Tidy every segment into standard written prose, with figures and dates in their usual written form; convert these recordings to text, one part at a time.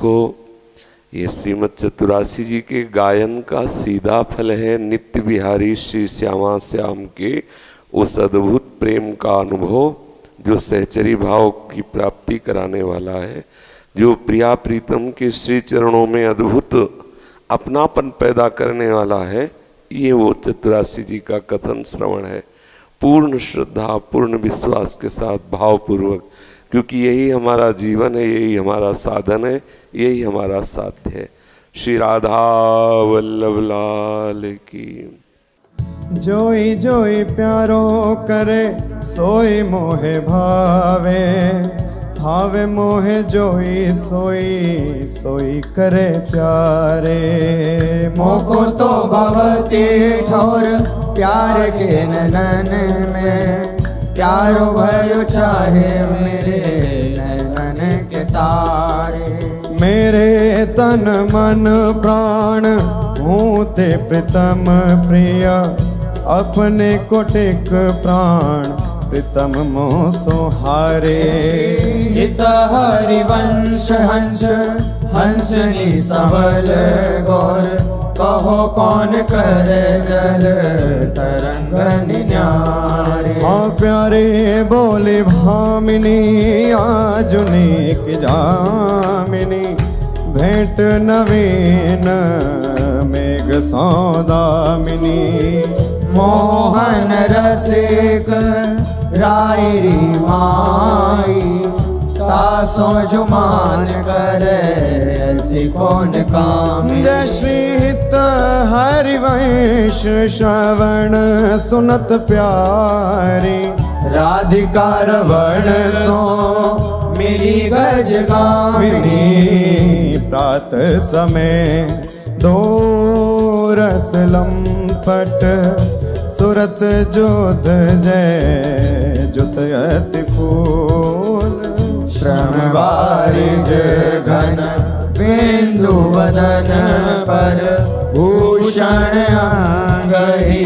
देखो ये श्रीमद चतुरासी जी के गायन का सीधा फल है नित्य बिहारी श्री श्यामा श्याम के उस अद्भुत प्रेम का अनुभव जो सहचरी भाव की प्राप्ति कराने वाला है, जो प्रिया प्रीतम के श्री चरणों में अद्भुत अपनापन पैदा करने वाला है। ये वो चतुरासी जी का कथन श्रवण है, पूर्ण श्रद्धा पूर्ण विश्वास के साथ भावपूर्वक, क्योंकि यही हमारा जीवन है, यही हमारा साधन है, यही हमारा साध्य है। श्री राधा वल्लभ लाल की। जोई जोई प्यारो करे सोई मोहे भावे, भावे मोहे जोई सोई सोई करे प्यारे। मोको तो भवती ठोर प्यार के नैनन में, प्यारो भयो चाहे मेरे नैनन के तारे। मेरे तन मन प्राण हूँ ते प्रीतम प्रिय, अपने को टेक प्राण प्रीतम मोह सुहारे। हित हरिवंश हंस हंसनी सबल गौर, कहो कौन करे जल तरंग न्यारे। हाँ प्यारे बोले भामिनी आजुनिक जामिनी, भेंट नवीन मेघ सौदामिनी। मोहन रसिक रायरी माई, तासो जुमान करे ऐसी कौन कामी। जय श्री हित हरिवंश श्रवण सुनत प्यारी, राधिका रवण सो मिली गज गामिनी। प्रात समय दो रस लंपट, सुरत जोध जय जुत अति फूल। श्रम वारिज घन बिंदु वदन पर, भूषण अंग ही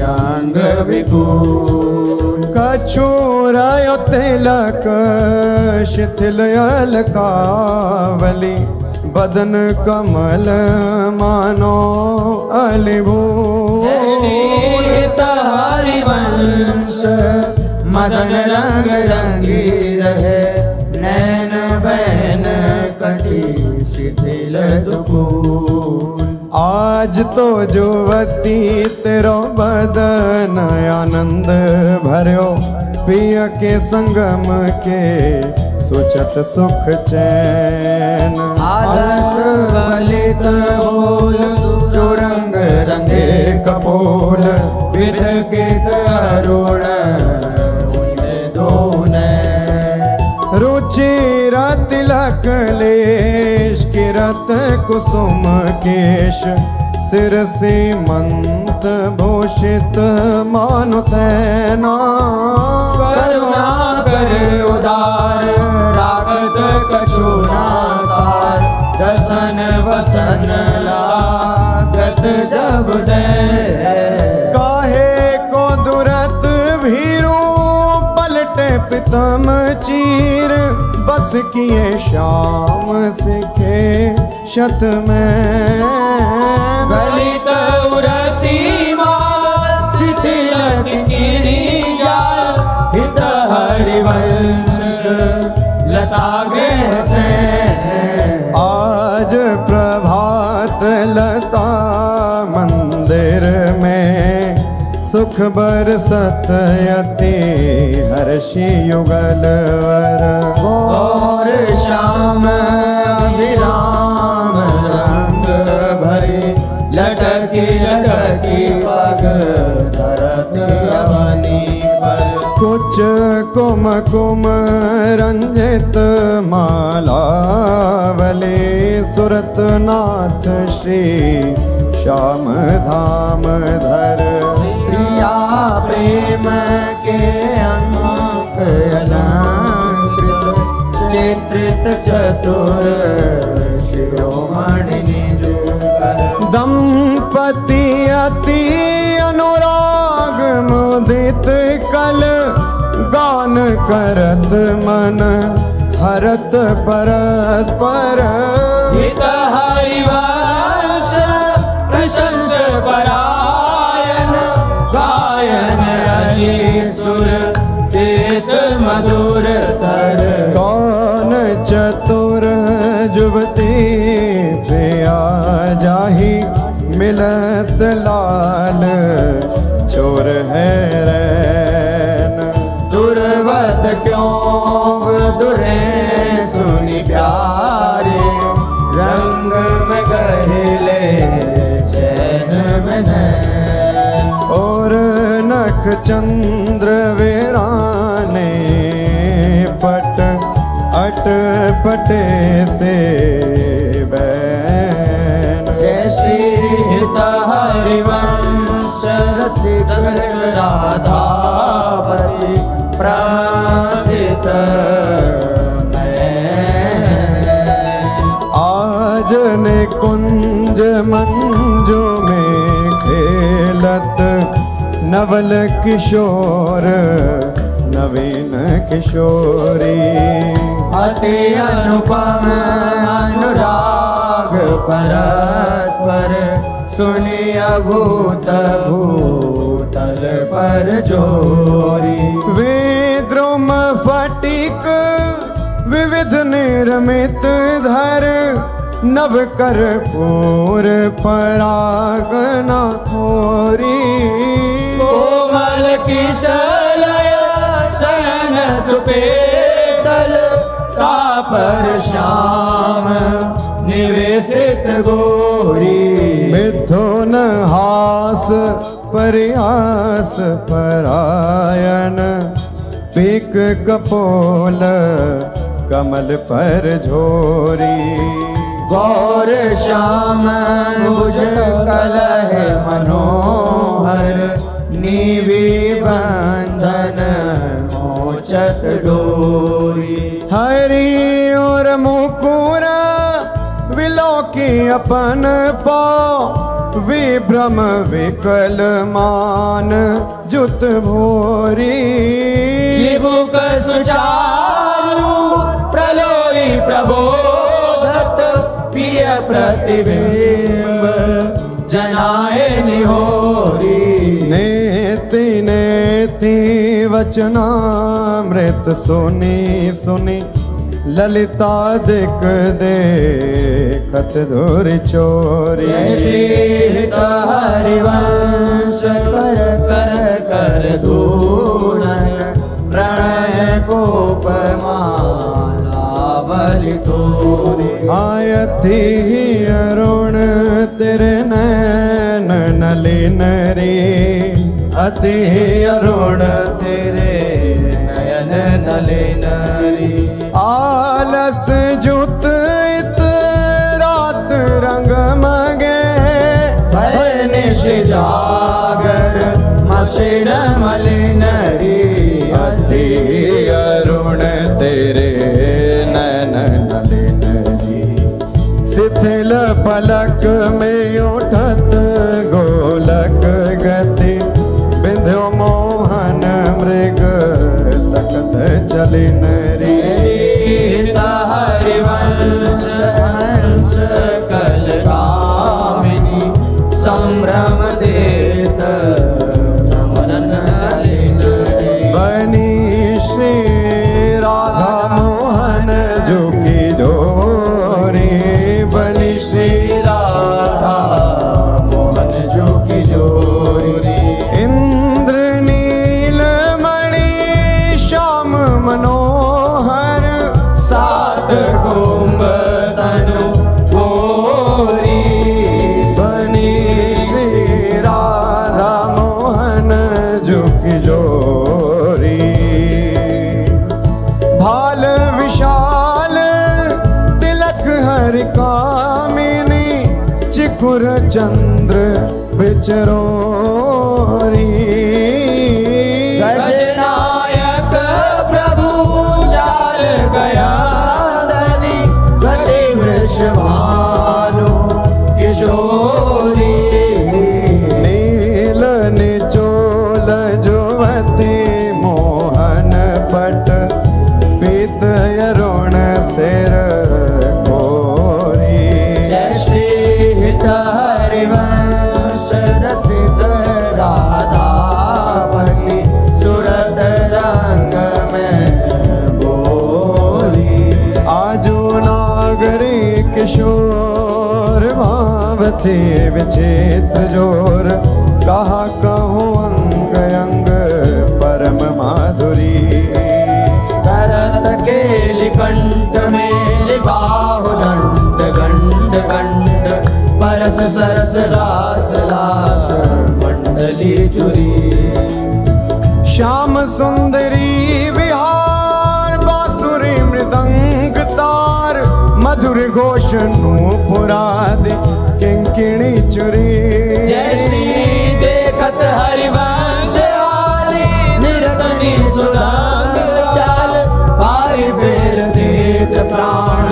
अंग विपुल। कछुरायो तिलक शिथिल अलकावली, बदन कमल मानो अलिभूल। हरिवंश मदन रंग रंगी रहे, नैन बैन कटी शिथिल दुकूल। आज तो जुवती तेरो बदन आनंद भर्यो, पिया के संगम के सुचत सुख चैन। आलस बलित बोल सुरंग रंगे कपोल, विध कित अरुण रुचिर तिलक लेश किरत कुसुम केश, सिर सीमंत भूषित मानु तैना। करुणा कर उदार रागत कछुना सार, दसन वसन लागत जब दे। काहे को दुरत भीरू पलटे प्रीतम चीर, बस किए श्याम सिखे शत में। गलित उरसी माल शिथिल किनी जाल, हित हरिवंश लता गृह से। आज प्रभात लता मंदिर में, सुख बरसत यति हर्षि युगल वर। और श्याम अभिराम रंग भरे, लटकी लटकी पग धरत अवनी पर। कुछ कुम कुम रंजित मालावली, सुरत नाथ श्री श्याम धाम धर। प्रिया प्रेम के अंक अलंकृत, चित्रित चतुर शिरोमणि निज कर। दंपति अति अनुराग मुदित कल, गान करत मन हरत परस्पर। जुबती प्रिया जाही मिलत लाल चोर है रैन। दुर्वत क्यों दुरे सुनी प्यारे रंग में गहले चैन में नैन। और नख चंद्र वीराने पट अट पटे से बैन। जय श्री हरिवंश रसिक राधापति प्रार्थित आज निकुंज मंजू में खेलत नवल किशोर नवीन किशोरी। अति अनुपम अनुराग परस्पर सुनिय भूत भूतल पर जोरी। विद्रुम फटिक विविध निर्मित धर नव कर्पूर परागना खोरी। कोमल किशलय सन सुपेसल कापर श्याम निवेशित गोरी। मिथुन हास प्रयास परायण पीक कपोल कमल पर झोरी। गौर श्याम भुज कलह मनोहर नीवी बंधन मोचत डोरी। हरि और मुकुर विलोकी अपन पाँव विभ्रम विकल मान जुत भोरी। जीवुक सुचारु प्रलोई प्रबोधत पिय प्रतिबिंब जनाए निहोरी। नेति नेति वचनामृत सुनी सुनी ललिता दिक देखत धुर चोरी। श्री हरिवंश कर कर कर धूलन प्रणय कोपमाला बलि तोरी। आयति अरुण तेरे नैन नलिन रे। अति अरुण तेरे नयन नलिन रे। आलस जुत इत रात रंग मगे भय निश जागर मसिन मलिन रे। अति अरुण तेरे नैन नलिन रे। शिथिल पलक में उठत गोलक गति बिंध्यो मोहन मृग सकत चलिन रे। हरिवंश हंस कलकामिनी संभ्रम देत नमन नलिन रे। बनी श्री राधा मोहन जो की जोरी। बनी श्री राधा मोहन जो की जोरी। इंद्र नील मणि श्याम मनोहर सात कुंभ तनु गोरी। बनी श्री राधा मोहन जो की जोरी। भाल विशाल तिलक हरि कामिनी चिकुर चंद्र बिचरोरी। गजनायक प्रभु चार गया धनी गति वृषभानु किशोरी। नील निचोल जुवती मोहन पट पीत अरुण सिर गोरी। जय श्री हरिवंश रसिक राधापति सुरत रंग में गोरी। आजू नाग सुंदरी किशोर भावती विचित्र जोर कहा कहूँ अंग अंग परम माधुरी करत केलि कंठ मेलि बाहु दंड गंड गंड परस सरस रास लास मंडली चुरी श्याम सुंदरी विहार बांसुरी मृदंग तार मधुर घोष नूपुरादि किंकिणी चुरी जय श्री देखत हरिवंश आली निरतनी सुदाम चाल पारि फेर देत प्राण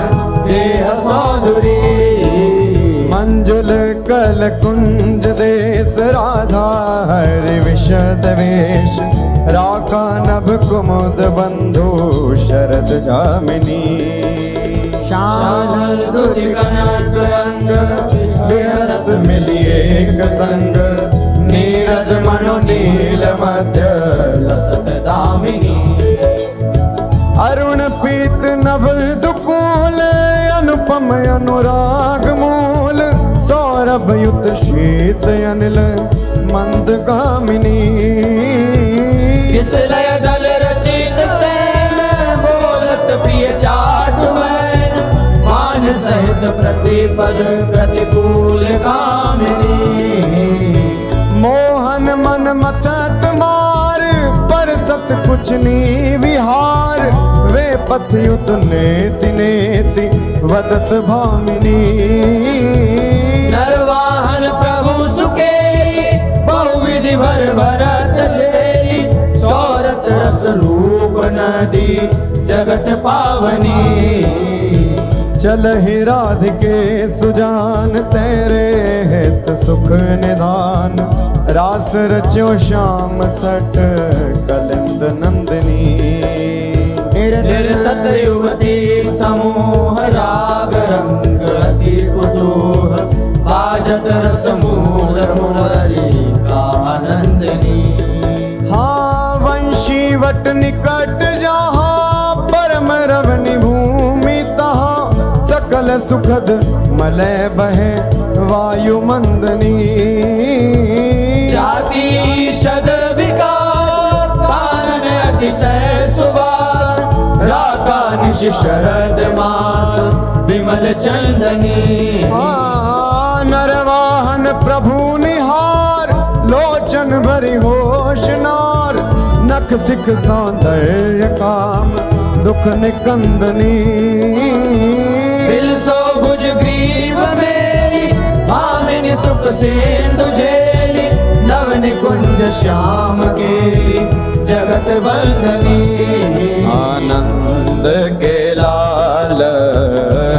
देह सौंदरी मंजुल कल कुंज देश राधा हरि विशद वेश राका नभ कुमुद बंधु शरद जामिनी शानल दुधि कनक अंग विहरत मिली एक संग नीरद मनो नील मध्य लसत दामिनी अरुण पीत नभ दुकूल अनुपम अनुराग मूल सौरभ युत शीत अनिल मंद कामिनी किस लय दल रचित सैन बोलत पिय चाट मैन मान सहित प्रतिपद प्रतिकूल कामिनी मोहन मन मचत मार पर सत कुछ नी विहार वे पथयुत नेति नेति वदत भामिनी नरवाहन प्रभु सुकेली बहुविधि भर भरत झेली सौरत रस रूप नदी जगत पावनी चल ही राधिके सुजान तेरे हित सुख निधान रास रच्यो श्याम तट कलिंद नंदिनी निर्तत युवती समूह राग रंग अति कुतूह बाजत रस मूल मुरली का आनंदनी हाँ वंशी वट निकट जहाँ परम रवनि भूमि तहाँ सकल सुखद मलय बहे वायु मंदनी जाति शद विकास कानन अतिशय सुवास राका निश शरद मास विमल चंदनी नरवाहन प्रभु निहार लोचन भरी होशनार नख सिख सौंदर्य काम दुख निकंदनी बिलसो भुज ग्रीव मेरी भामिनी सुख सिंधु झेली नव निकुंज श्याम केली जगत वंदनी आनंद के लाल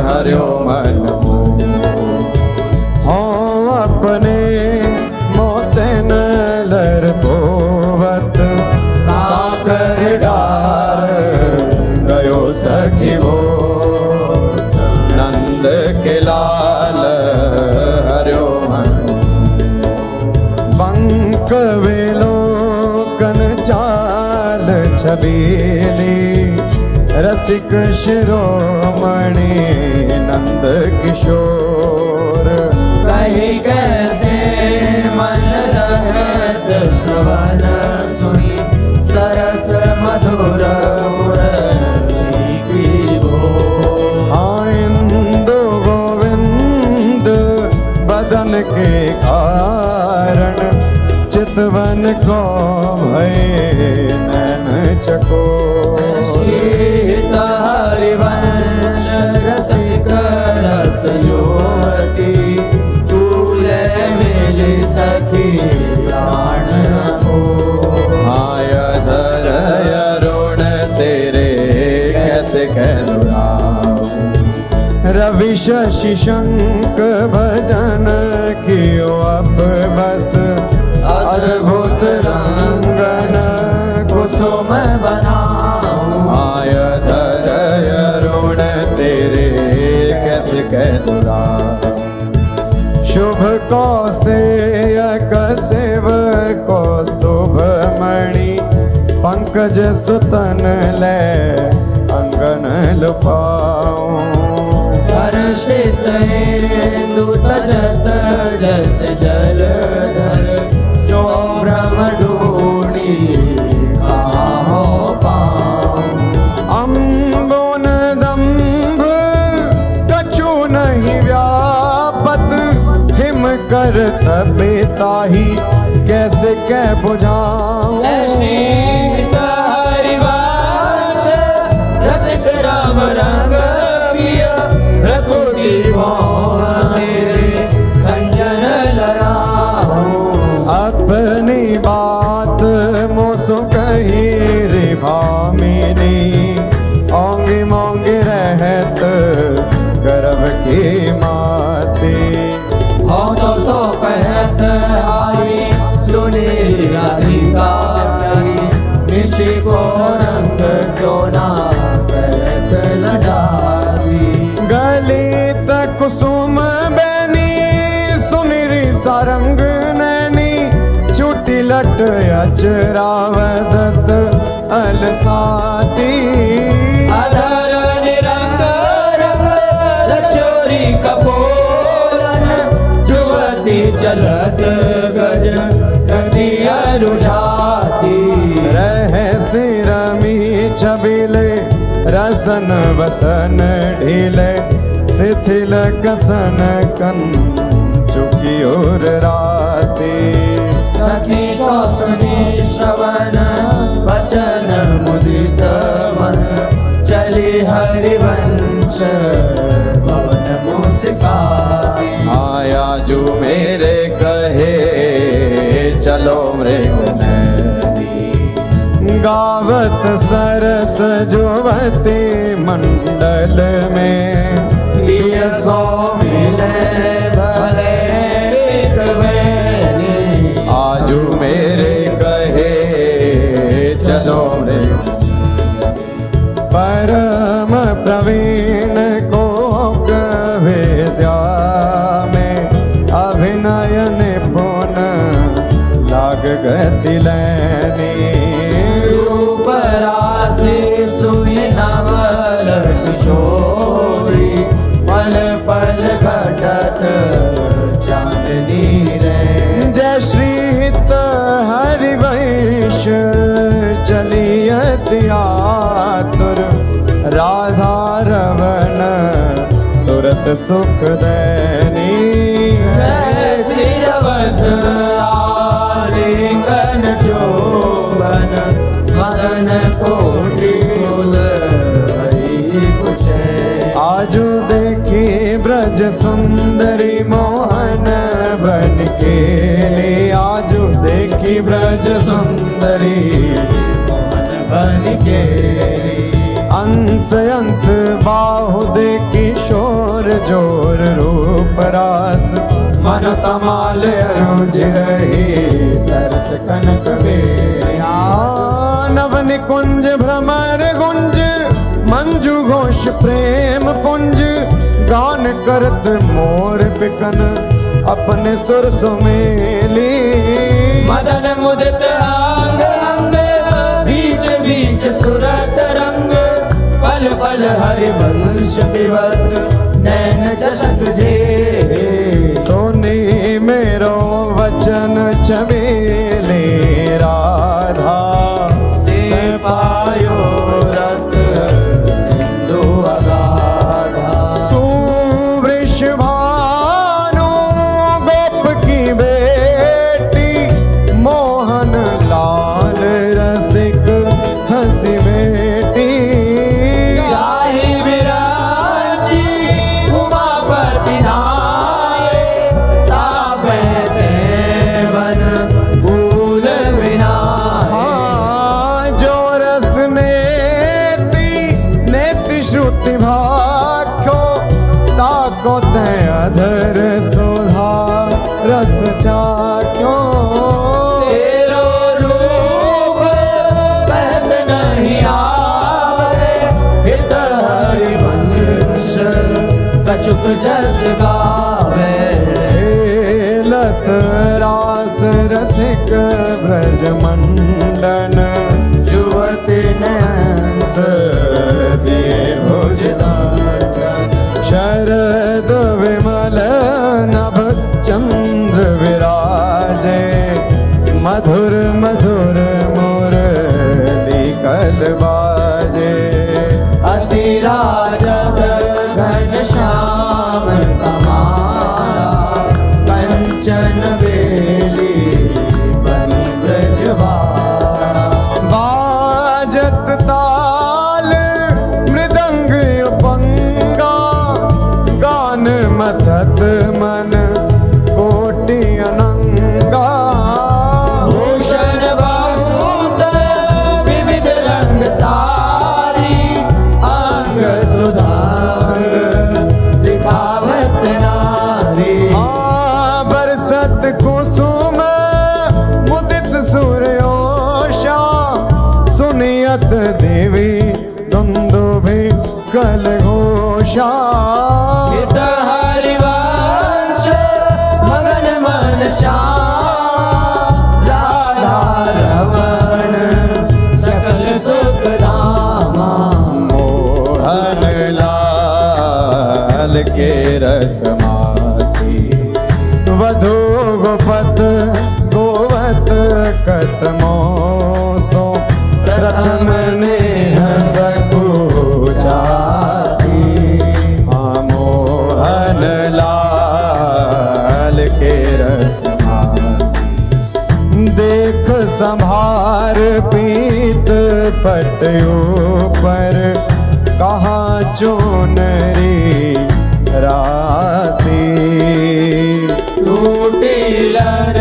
हरियो मन हो अपने मोतन लर पोवत काकर डार गयो सखी वो नंद के लाल हरियो मन बंक वेलो कन चाल छबीली रसिक शिरोमणि नंद किशोर कही कैसे मन रहत श्रवण सुनी सरस मधुर मुरली की बोल आइंदो गोविंद बदन के कारण चितवन को भय नैन चको हरिवंश रसिक रस योती तूले मिली सखी प्राण को आय धर अरुण तेरे कैसे कहलुराम रवि शशि शंक भजन कियो अप बस अद्भुत रंगन कुसुम बनाऊं आय धर अरुण तेरे कैसे कहलुराम शुभ कौसेयक सेव कौस्तुभ मणि पंकज सुतन ले अंगन लुपाऊं हर नहीं व्यापत हिम कर तबे ताही कैसे कह बुझाऊं। हरिवंश रसिक राम रंग पिया रघुपति तेरे खंजन लड़ाऊं। अपनी बात मोसो कही रे भामिनी ओंगी मोंगी रहत गर्भ की माती। हो तो सो कहत आई सुने राधिका प्यारी निशी को रंग चोना कहत लजाती। गलित कुसुम बैनी सुनिरी सारंग नैनी चुटी लट अचरावदत अलसाती। अधर निरंग रंग रचोरी कपोलन जुवती चलत गज गति रुझाती। रहस्य रमी छबिले रसन वसन ढीले शिथिल कसन कन चुकी और राती। सखी सो सुनी श्रवण वचन मुदित मन चली हरिवंश भवन मुस्काती। आया जो मेरे कहे चलो मृग नदी गावत सरस जुवती मंडल में। प्रिय सो मिले भले आजू मेरे कहे चलो रे। परम प्रवीण को विद्या में अभिनय निपुण लाग गति लैनी। रूप राशि सुई नवल किशोरी पल पल घटत चांदनी रे। जय श्रीत हरिवंश चलियत आतुर राधा रवण सुरत सुख दैनी। सिरवस आलिंगन चोबन मदन कोटि कुल हरि पुछे। आजू देखी ब्रज सुंदरी मोहन बन के लिए। आजू देखी ब्रज सुंदरी मोहन बन के अंश अंश बाहु देखी शोर जोर रूप रास मन तमाल अरुझ रही सरस कनक बेया। नव निकुंज भ्रमर गुंज मंजू घोष प्रेम पुंज गान करत मोर बिकन अपने सुर सुमेली। मदन मुदित अंग अंग बीच बीच सुरत रंग पल पल हरिवंश विवत नैन चसक जे। सोनी मेरो वचन छबीले राधा ते पायो रस सिंधु अगाधा। तू वृषभानु गोप की बेटी मोहन लाल रसिक हंसी बेटी। जाहि विराजी उमापति नाये तापे देवन भूल विनाये। जो रस नेति श्रुति भाख्यो ताको ते अधर सुधा रस चाख्यो। तेरो रूप कहत नहीं आवे हित हरिवंश कछुक जस गावे। लत रास रसिक ब्रज मंडन जुवति नैंस दिए भुजदान। शरद विमल नभ चंद्र विराजे मधुर मधुर मुरली कल बाजे। अति राजत घन श्याम भूषण बेली बनी ब्रजवाड़ा। बाजत ताल मृदंग पंगा गान मथत मन कोटि अनंगा। भूषण बहुत विविध रंग सारी अंग सुधांग दिखावत नारी। बरसत कुसुम मुदित सूर्योषा सुनियत देवी दुंदुभि कलघोषा। हित हरिवंश मगन मन श्याम राधा रमण सकल सुख धामा। मोहन लाल के रस माती वधु गोपत गोवत कतमोसो प्रथम नेह सकुचाती। मोहन लाल के रस माती देख संभार पीत पटयो पर कहाँ चोनरी राती। टूटी लर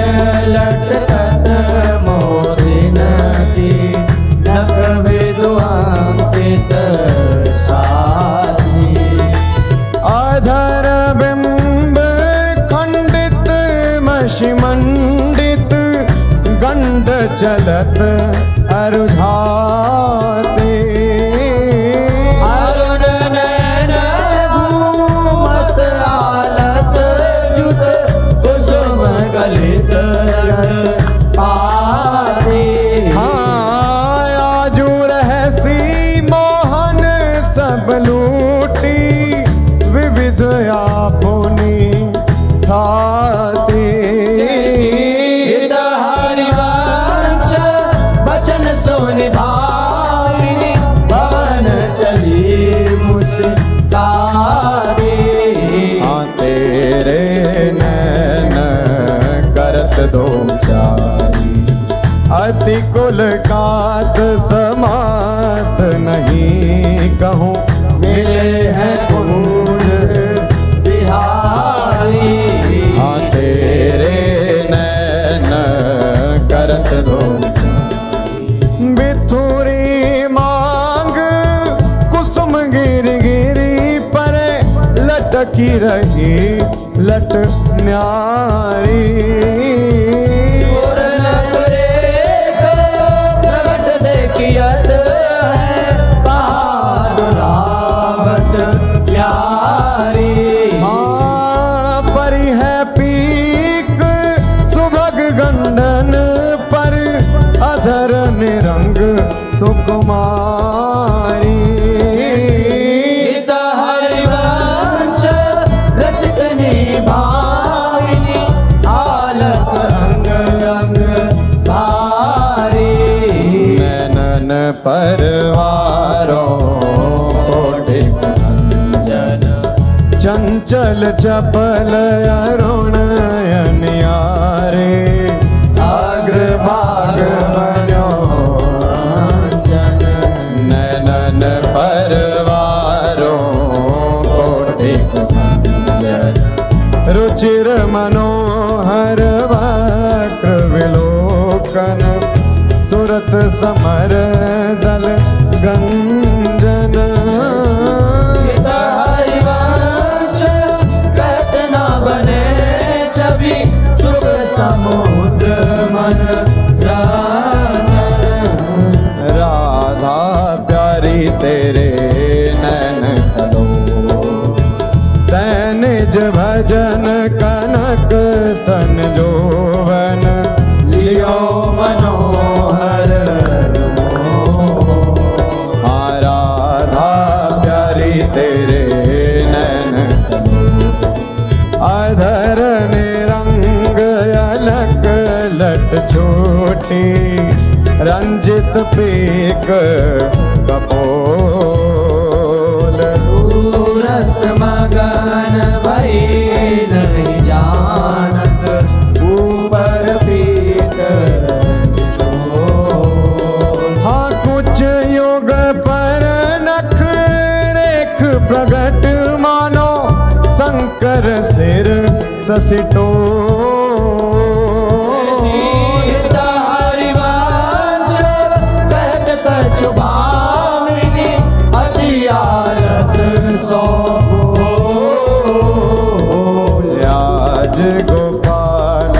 लटकत मोदिन की नख विद्वांकित छाती। अधर बिंब खंडित मशिमंडित गंड चलत अरुझाते। अरुण नयन घूमत आलस जुत कुसुम गलित पारी। आजू रहसी मोहन सब लूटी विविध आपुनी थाती। हित हरिवंश बचन सोनि भाविनी भवन चली मुस्कारी। तेरे नैन करत दो चारी अति कुल कात समात नहीं कहूँ मिले हैं कुंज बिहारी। तेरे नैन करत दो बिथुरी मांग कुसुम गिर गिरी पर लटकी रही लट न्यारी। प्रगट देखियत है बहादुरावत प्यारी। परी है पीक सुभग गंडन पर अधर निरंग सुकुमारी। हित हरिवंश रसिक निभाविनी आलस अंग अंग भारी। नैनन परवारों कोटिक जन चंचल चपल अरुण अनियारे अग्रभाग बन्यो जन। नैनन परवारों कोटिक जन रुचिर मनोहर वक्र विलोकन सुरत समर दल गंजन। हित हरिवंश कहत न बने छवि सुख समुद्र मन रंजन। राधा प्यारी तेरे नैन सलो तैन निज भजन कनक तन जोवन लियो मनोहर आराधा प्यारी तेरे नैन अधर निरंग अलक लट छोटी रंजित पीक कपोल रस मगन भई नहीं जानत सिर ससिटो हरिवंश कहत कछु भामिनी अति आलस सौंपो। आज गोपाल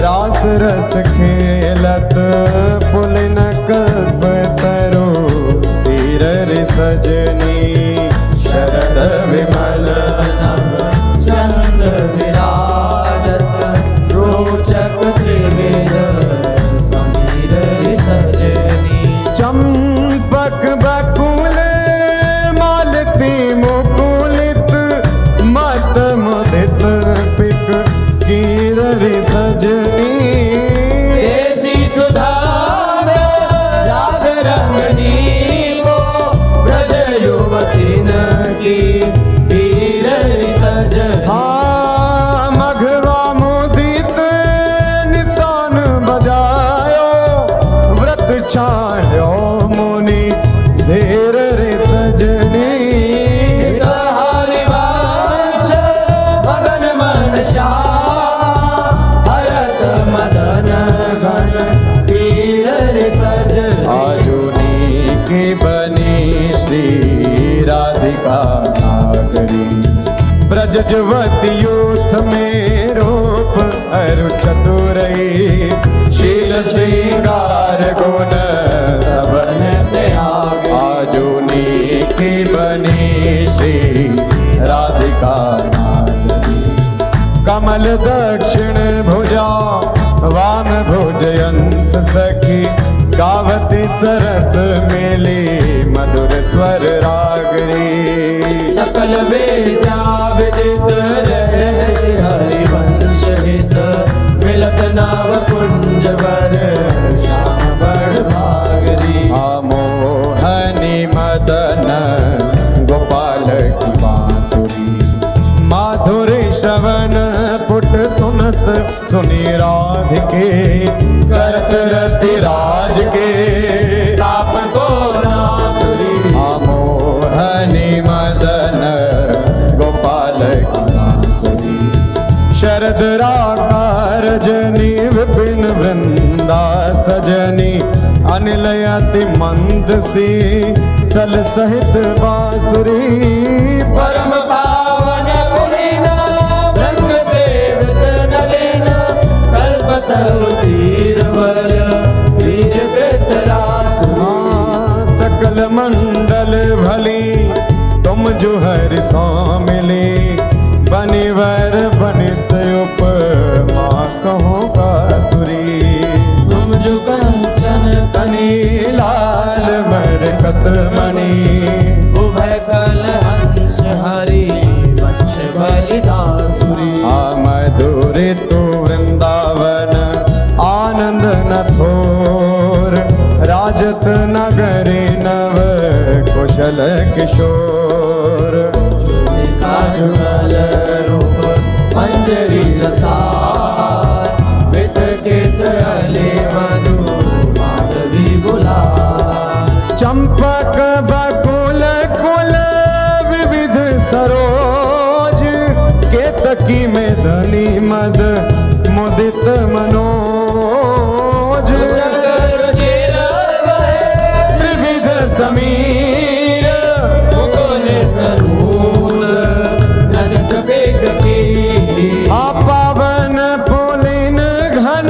रास रस खेलत पुलिन कल्प तरु तीर सजनी शरद विमल नभ चंद्र विराजत रोचक त्रिविध समीर सजनी। चंपक बकुल मालती मुकुलित मत मुदित पिक कीर सजनी। देसी सुधा राग रंगनी को ब्रज युवतीन की वीर सजनी। हाँ मघवा मुदित नितान बजायो व्रत छायो मुनि धेर रे सजनी। हरिवंश मगन मन श्याम भरत मदन गण वीर सजनी। आजुनी की बनी श्री राधिका नागरी ब्रज जुवती यूथ में रूप अरु चतुरई शील श्रृंगार गुण सबन त्याग। आजुनी की बनी श्री राधिका नागरी कमल दक्षिण भुजा वाम भुजयंस सखी गावती सरस मेली मधुर स्वर रागरी। सकल वेदा विदित रहस्य हरिवंश हित मिलत नाव कुंज वर श्याम बड़ भागरी। मोहनी मदन गोपाल की बांसुरी माधुरी श्रवण पुट सुनत सुनी राधिके करत रति राज के ताप को नासुरी। मोहनी मदन गोपाल की बांसुरी शरद रागा रजनी विपिन वृंदा सजनी अनिल अति मंद सी तल सहित बांसुरी। परम पावन पुलिन रंग सेवित नलिन कल्पतरु तीर बल वीर कृतरासुरी। सकल मंडल भली तुम जो हर मिली बनिवर बनित उपमा कहो बांसुरी। तुम जो कंचन तनी लाल मरकत मणि उभय कल हंस हरि वंश बलिदासुरी। मधुर तो वृंदावन आनंद न थोर राजत नगरी नव कुशल किशोर। जुगल रूप मंजरी रसार वित कित अले मधु माधवी गुलाल। चंपक बकुल कुल विविध सरोज केतकी में धनी मद मुदित मनोज। त्रिविध समीर मुकुल तरूल ननक बेग की। पावन पुलिन घन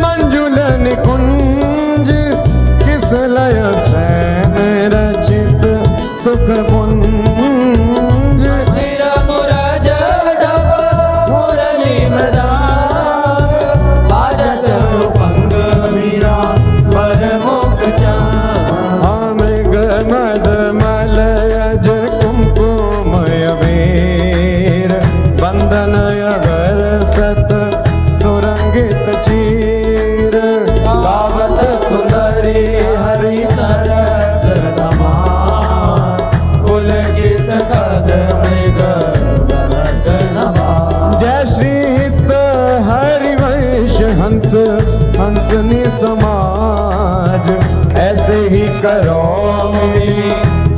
मंजुल निकुंज किस लय सैन रचित सुख पुंज। मेरा मुराज डब मुरली मृदांग बाजत उपंग मीरा पर मुख चांद। मृग मद मलयज कुमकुमय वीर बंदन अगर सत सुरंगित चीर। गावत सुंदरी हरि सरस धमार पुलकित कद मृग भरत नवार। जय श्री हित हरिवंश हंस हंसनी समाज ऐसे ही करो मिली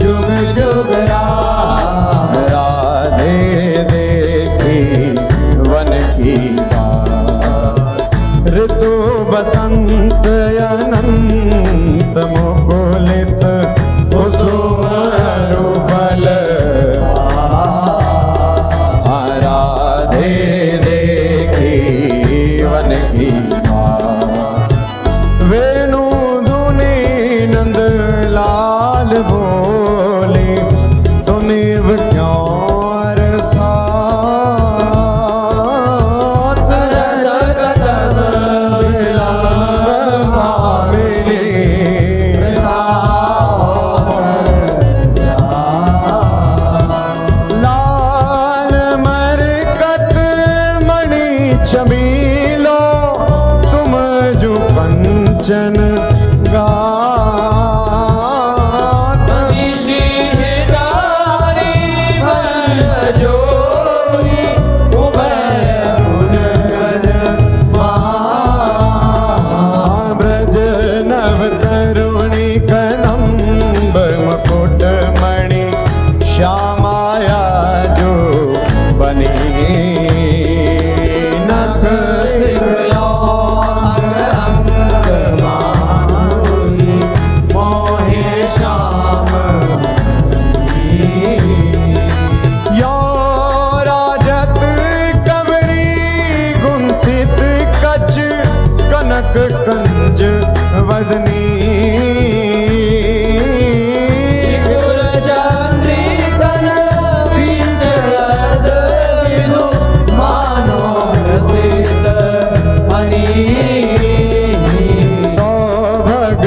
जुग जुग राधे राधे देख देखी वन की बात। ऋतु बसंत अनंत मुकुलित कुसुम फल राधे देखी वन की बात। वेणु धुनी नंद लाल बोले सुनिव क्यों साथ लाल मरकत मणि छबीलो तुम जो कंचन कंज वदनी सौभग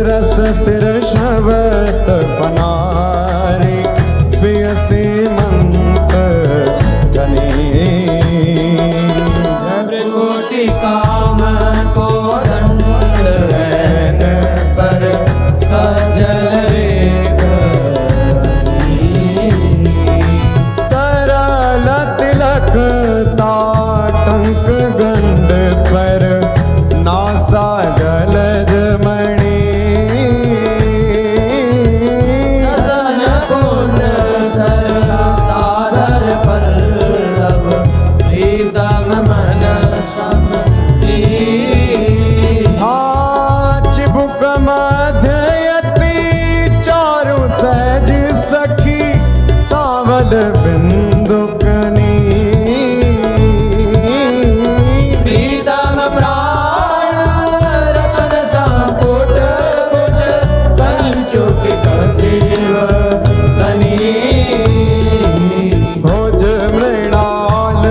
रस सिर शबत पनारी पियसी मंत धनी कोटि काम को दंड सर कजल तरल तिलक ताटंक गंड पर नासा जलज मणि कुंद सर सारर पल्लव प्रीतम मन चिबुक मध्ययती चारु सहज सखी सावल बिंदुकनी प्रीतम प्राण रतन संपुट कुछ कंचुक कसेव तनी भोज मृणाल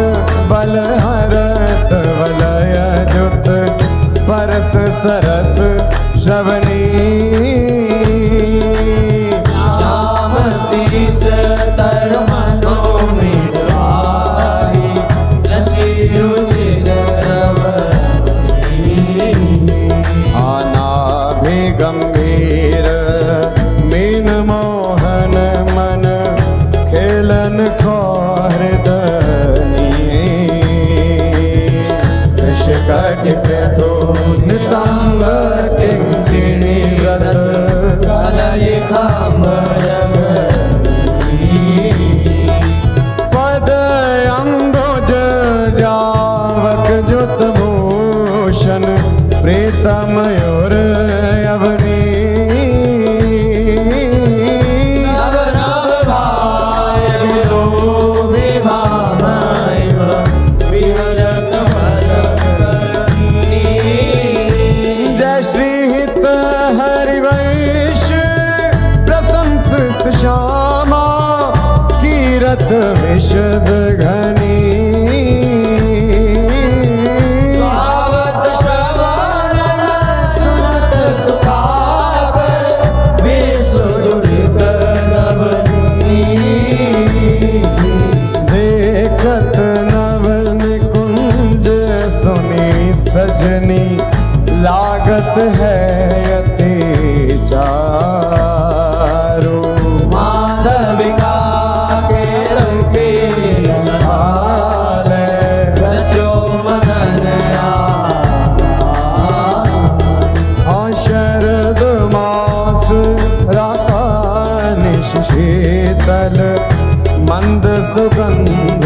बल हरत वलय जुत परस सरस श्रवणी श्याम शीस तर मनो मिडवारी रचि रुचिर आनाभि गंभीर मीन मोहन मन खेलन को हृदय कटि प्रथो नितांग किंकिणी व्रत कदली खांबरग पद अम्बुज जावक जुत भूषण प्रीतम और अवनी श्यामा कीरत विशद घनी स्वावत श्रवण सुनत सुखाकर विसुदुरित नवनी देखत नवन कुंज सुनी सजनी लागत है यति चारो माधविका के लगे रचो मदन शरद मास राका निश शीतल मंद सुगंध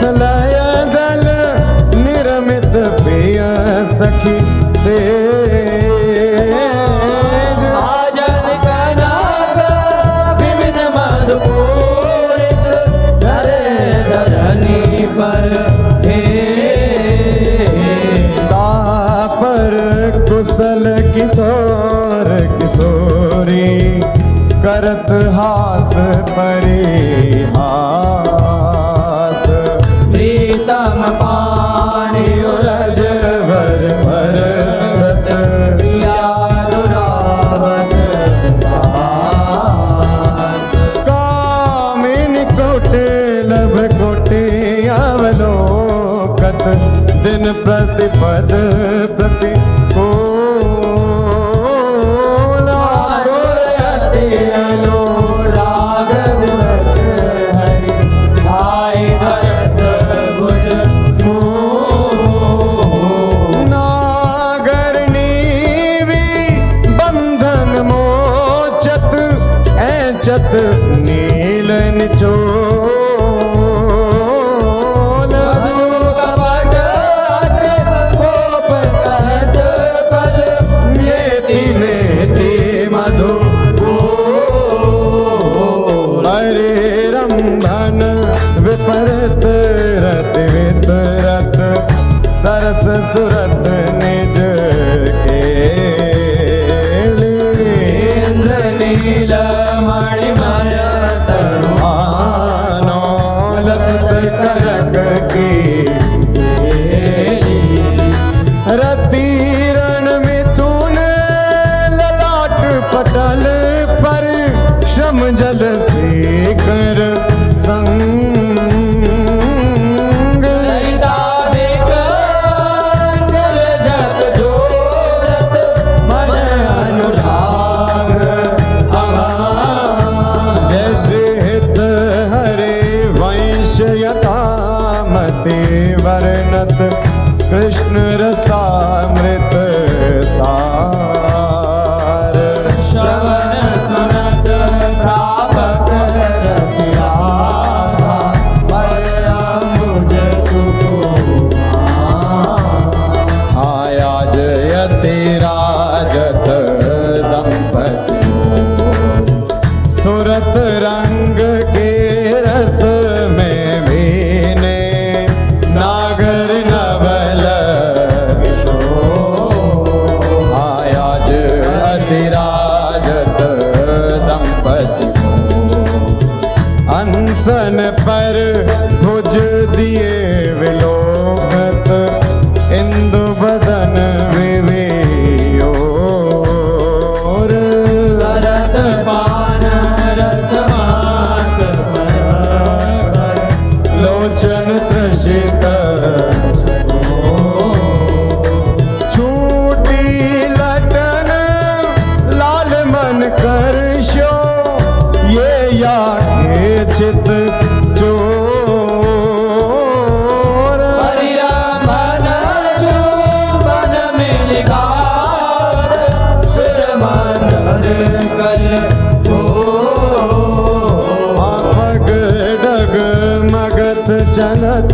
कौशलय दल निर्मित प्रिय सखी से आजन कनक विविध मधुपूरित धरे धरनी पर तापर कुशल किशोर किशोरी करत हास परिहास प्रीतम पानी रज भर बरसत प्रिया दुरावत वास कामिनी कोटे लभ कोटे अवलोकत दिन प्रतिपद प्रति को नील निचोल कपट गोप कहत कल नेति नेति मधु हरे रंभन विपरत रत वितरत सरस सुरत निज के इंद्र नील मणिमय तरुआनो लसत कनक की रतीरण मिथुन ललाट पटल पर श्रम जल सेकर संग ललिता देख जल जग जोरत मन अनुराग जैसे हित हरे वंश यथामति वर्णत कृष्ण रसामृत सार श्रवण सुनत प्रापक रतिराधा पर अम्बुज सुकुमार आया जयति राजत दंपति सुरत रंग के रस में भीने नागर नवल किशोर आया जयति राजत दंपति अनसन पर भुज दिए विलोकत इंदु बदन विवेयोर करत पान रसमात परस्पर लोचन त्रषित छूटी लटन लाल मन करशो ये या के चित चोर परिरंभन चुंबन मिलिगावत सुर मंदर कल पग डग मगत चलत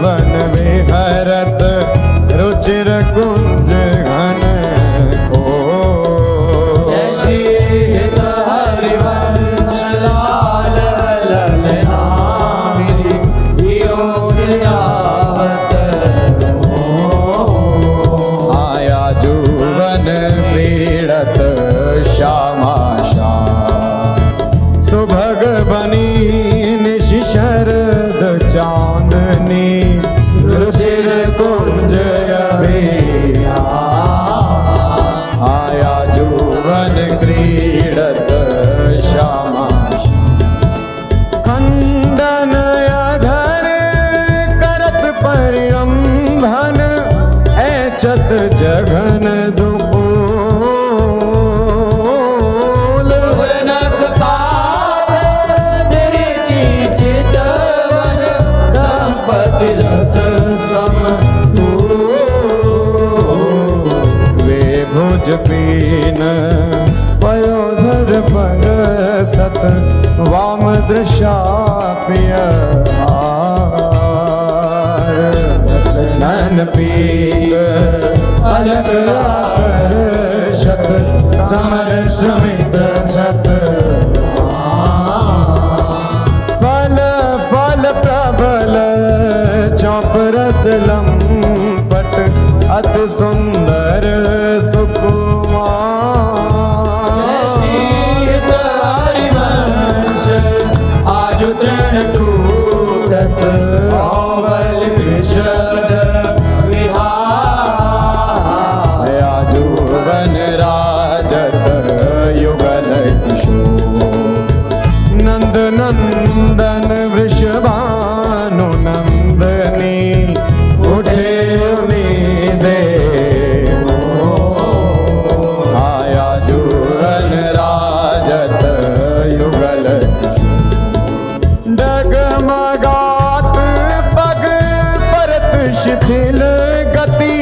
वन विहरत रुचिर कुंज घन को जयशीत हरिवंश लाल ललनामिनी योग यावत आया जुवन पीड़त श्यामा श्याम सुभग बनी निशि शरद चांदनी रुचिर कुंज अभिया आया जुवन क्रीडत श्यामा खंडन अधर करत परिरंभन ऐचत जघन दुपोल नख पात निरिचि चितवन दंपति रस सम वे भुज पीन पयोधर पर सत वाम दृशाप्य चंदन पीक अलग आकर्षक समर सुमित सत पल पल प्रबल चौप रस लंपट अति सुंदर सुकुमार आज तृण टूटत अवल विशद विहार आजू वन राजत युगल किशोर नंद नंदन वृषभानु नंदनी उठे उम्मीदे आया जुगल राजत युगल डगमगात पग परत शिथिल गति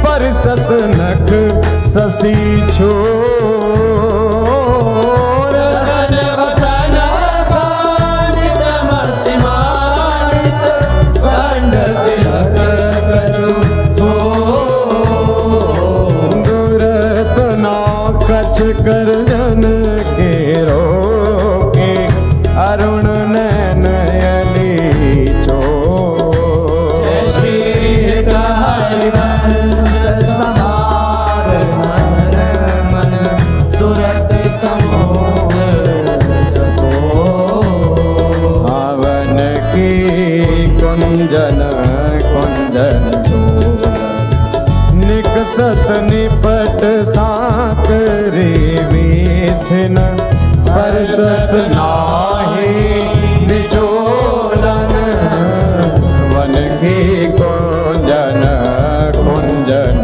परसत नख ससी छोर वसन पांडित मसिमानित गंड तिलक कछु दुरत ना कछ कर जन के रोके अरुण नैन अली चो श्री हरिवंश सहार नर मन सुरत समोह हवन की कुंजन कुंजन निकसत निपट साकरे विथिन परसत नाही निचोलन वन की कुंजन कुंजन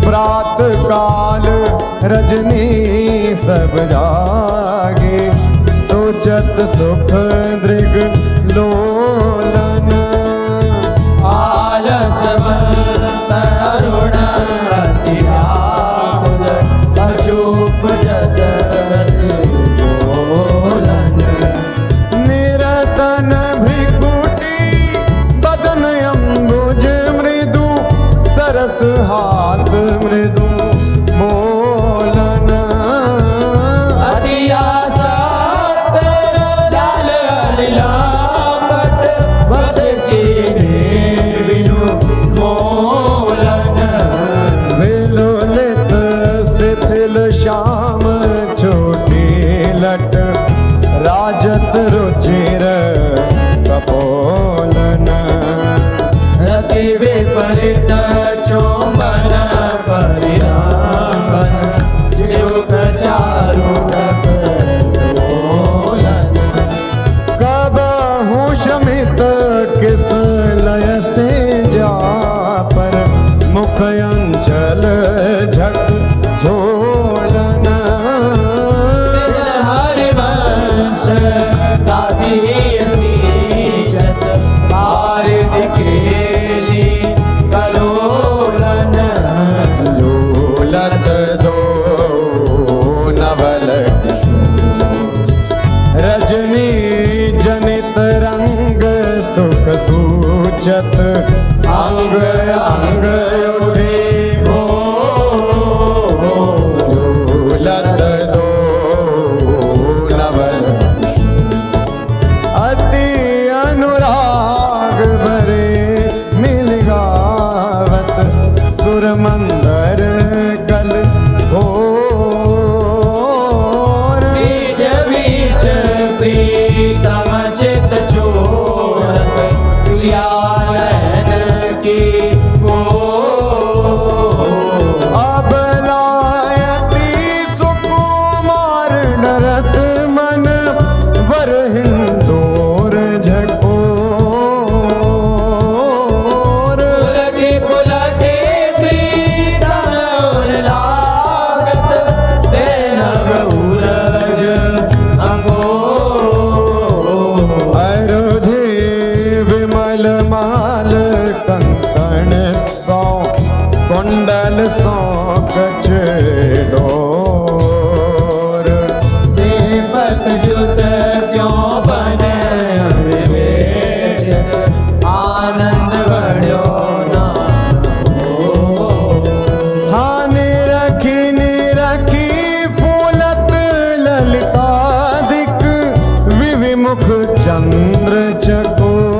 प्रात काल रजनी सब जागे सोचत सुख दृग लोलन आलसवंत अरुण अति व्याकुल अचूप जगत बोलन निरतन भृकुटी बदन अम्बुज मृदु सरस हाथ मृदु बोलन अति आसक्त लाल लापट बस कीने बिनु मोलन विलोलित शिथिल श्याम छोटी लट राजत रुचिर कपोलन रति विपरीत चोमन परिरामन जुग चारु बोलन कबहु शमित किस लय से जा पर मुख अंचल झक झोलन हरिवंश दासी सीचत मुख चंद्र चकोर,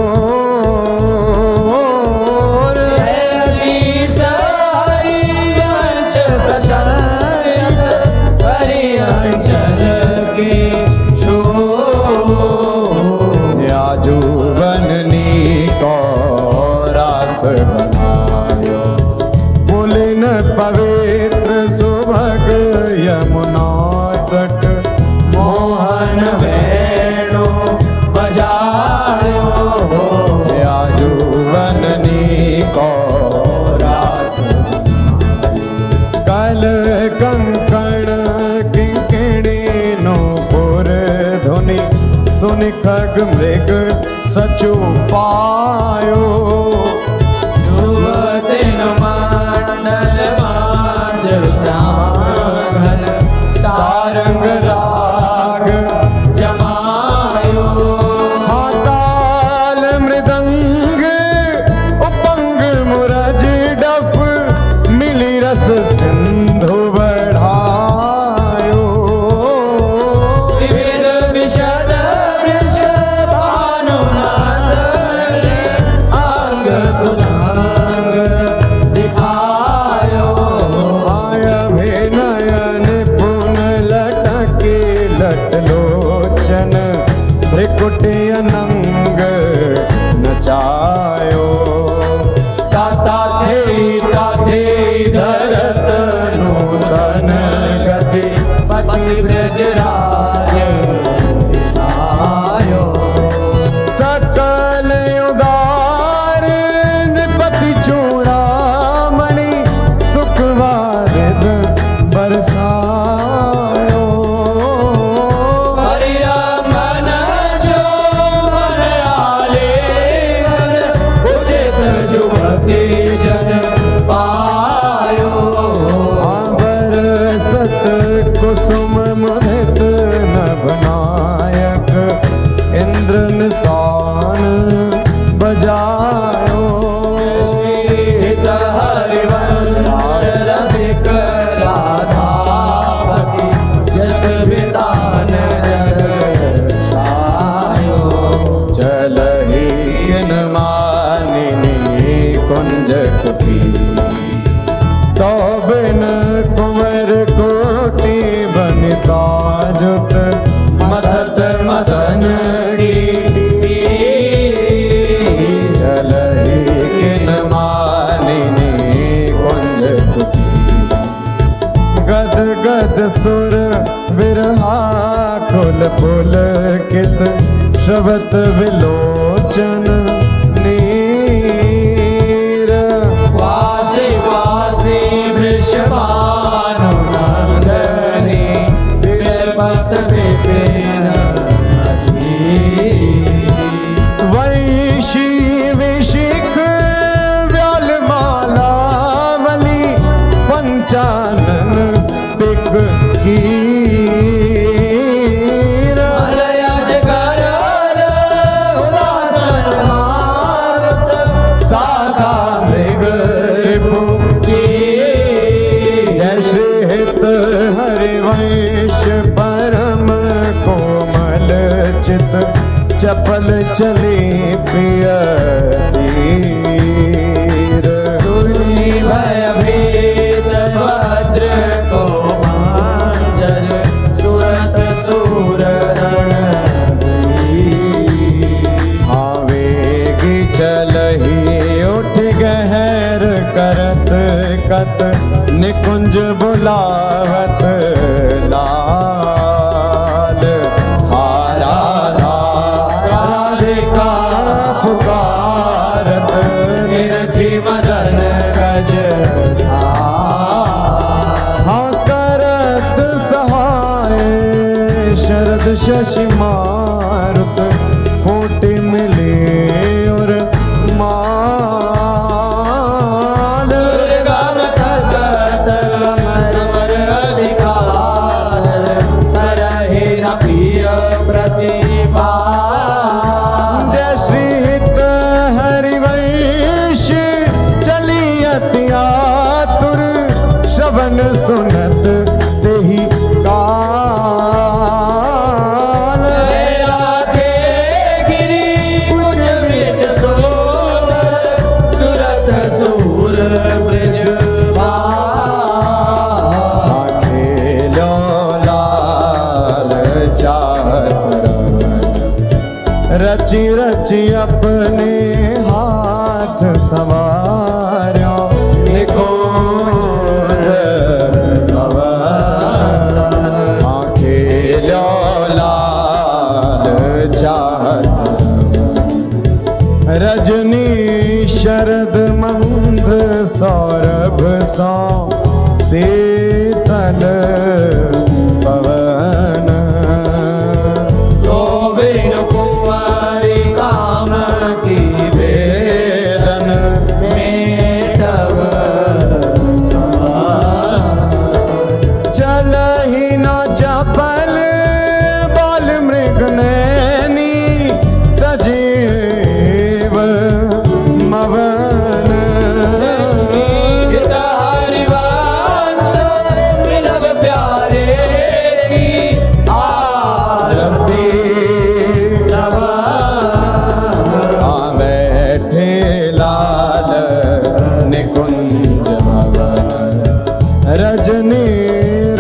ऐसी सारी अंश प्रशंसित हरि अंचल के शोर। याजू बननी को रास बनायो, पुलिन पवित्र सुभग यमुना तट, मोहन वेणु बजायो। याजू बननी को रास कल कंकण किंकिणी नो पुर ध्वनि, सुनि खग मृग सचु पायो। युवतिन मंडल बांध श्यामघन, सारंग राग जमायो। हाताल मृदंग उपंग मुरज डफ, मिली रस सिंधु बढ़ायो। विविध विशद वृष भानुनंदन, अंग सुधांग दिखायो। आय अभिनय निपुण लटके लटलोचन, त्रिकुटी अनंग नचायो। ताता थे धरत नूतन गति, पति ब्रजराज आयो। सकल उदार निपति चूड़ामणि, सुखवारिद बरसायो। हरि रमन जो मन आलिंगन, उचित जुगति जन पायो। बरसत कुसुम मुदित नभनायक, इंद्र निशान बजायो। श्रीत हरिवंश रसिक राधापति, जस वितान जग छायो। चलहि किन मानिनी कुंज कुटी, तो बिन कुंवर कोटि बनिता जुत, मथत मदनड़ी। चलहि किन मानिनी कुंज कुटी, गद गद सुर बिरहा कुल पुलकित, श्रवत विलोचन नीर। वासी वासी वृषभानुनंदनी, विरपत विपिन वैशी विशिख व्यालमालावली, पंचानन पिक कीर। मलयज करल उलासन मारुत, साका मृग रिपु जैसे हित हरिवंश परम कोमल चित, चपल चली प्रिय तीर। सुनी भयभीत वज्र को मांजर, सुरत सूर रण आवेगी चलही उठ गहर करत कत, निकुंज बुलावत लाल। हारा राधिका पुकारत, निरखी मदन गज हाँ करत सहाय शरद शशि मारुत, फोटे मिले और माल। दुर्गम थकत समर अधिकार, रची रची अपने हाथ सवार्या निकुंज भवन खेलो लाल चाहत रजनी शरद मंद सौरभ सौ शीतल पवन गोविंद कुंवारी काम की वेदन मेटव चल ही न चपल बाल मृग नैनी तजीव मवन मिलब प्यारे की आरती बैठे लाल निकुंज भवन रजनी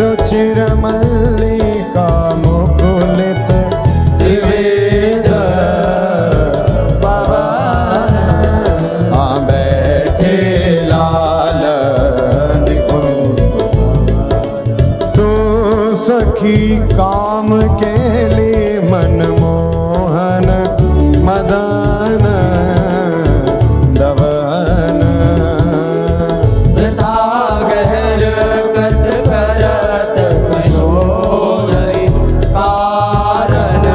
रुचिर मल्लिका मुकुलित त्रिवेद पवन बैठे लाल निकुंज तो सखी काम के लिए मनमोहन मदन दवन वृथा गहर कत करत कुशोदरी कारण